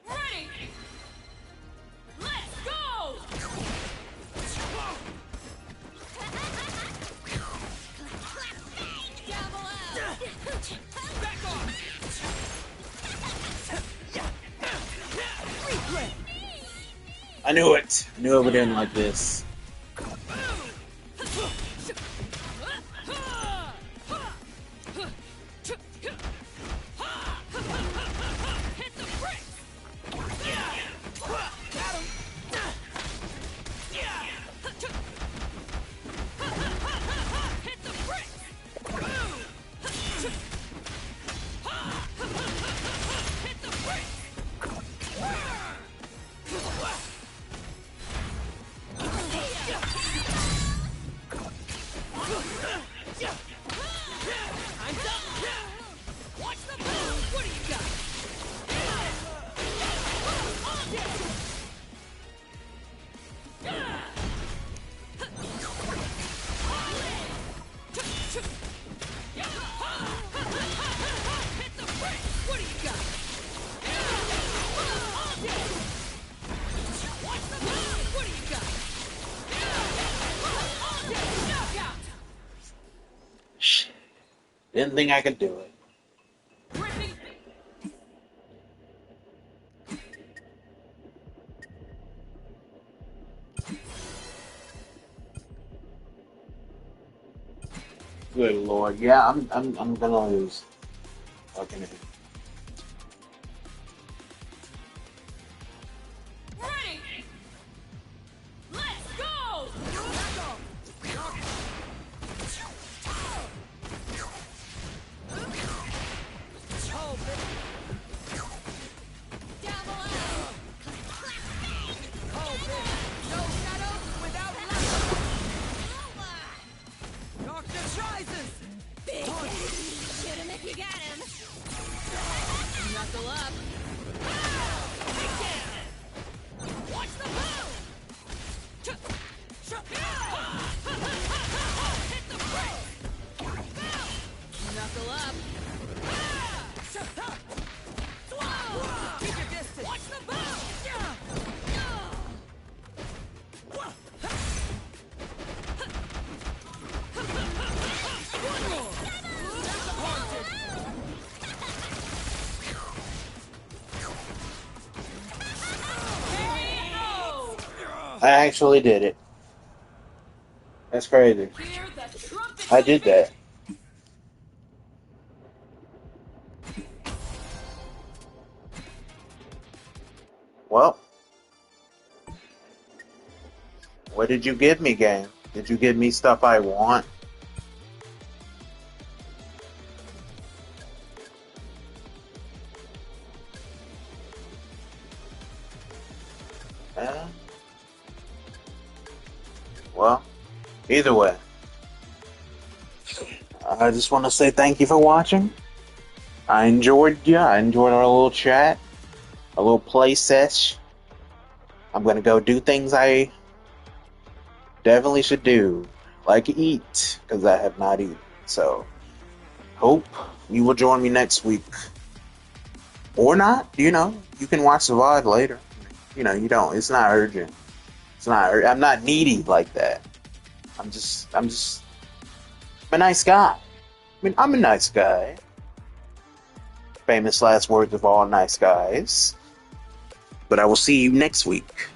Ready. Let's go. Down below. Back off. I knew it. I knew it would end like this. Hit the brakes. Got him. Hit the brakes. Hit the brakes. What do you got? What's the move? What do you got? Knockout. Shit. Didn't think I could do it. Ripping. Good lord. Yeah, I'm gonna lose. Fucking hell. Ready. Let's go. Down below. No shadow without light. Doctor tries us. Big shoot him if you got him. Knuckle up. Big down. Watch the move. Hit the brake. Knuckle up. Keep your distance. Watch the move. I actually did it. That's crazy. Hear the trumpet. I did that. Well, what did you give me, game? Did you give me stuff I want? Uh, well, either way, I just want to say thank you for watching. I enjoyed our little chat, a little play sesh. I'm gonna go do things I definitely should do, like eat, because I have not eaten. So, hope you will join me next week. Or not, you can watch the VOD later. You don't, it's not urgent. I'm not needy like that. I'm a nice guy. I'm a nice guy. Famous last words of all nice guys. But I will see you next week.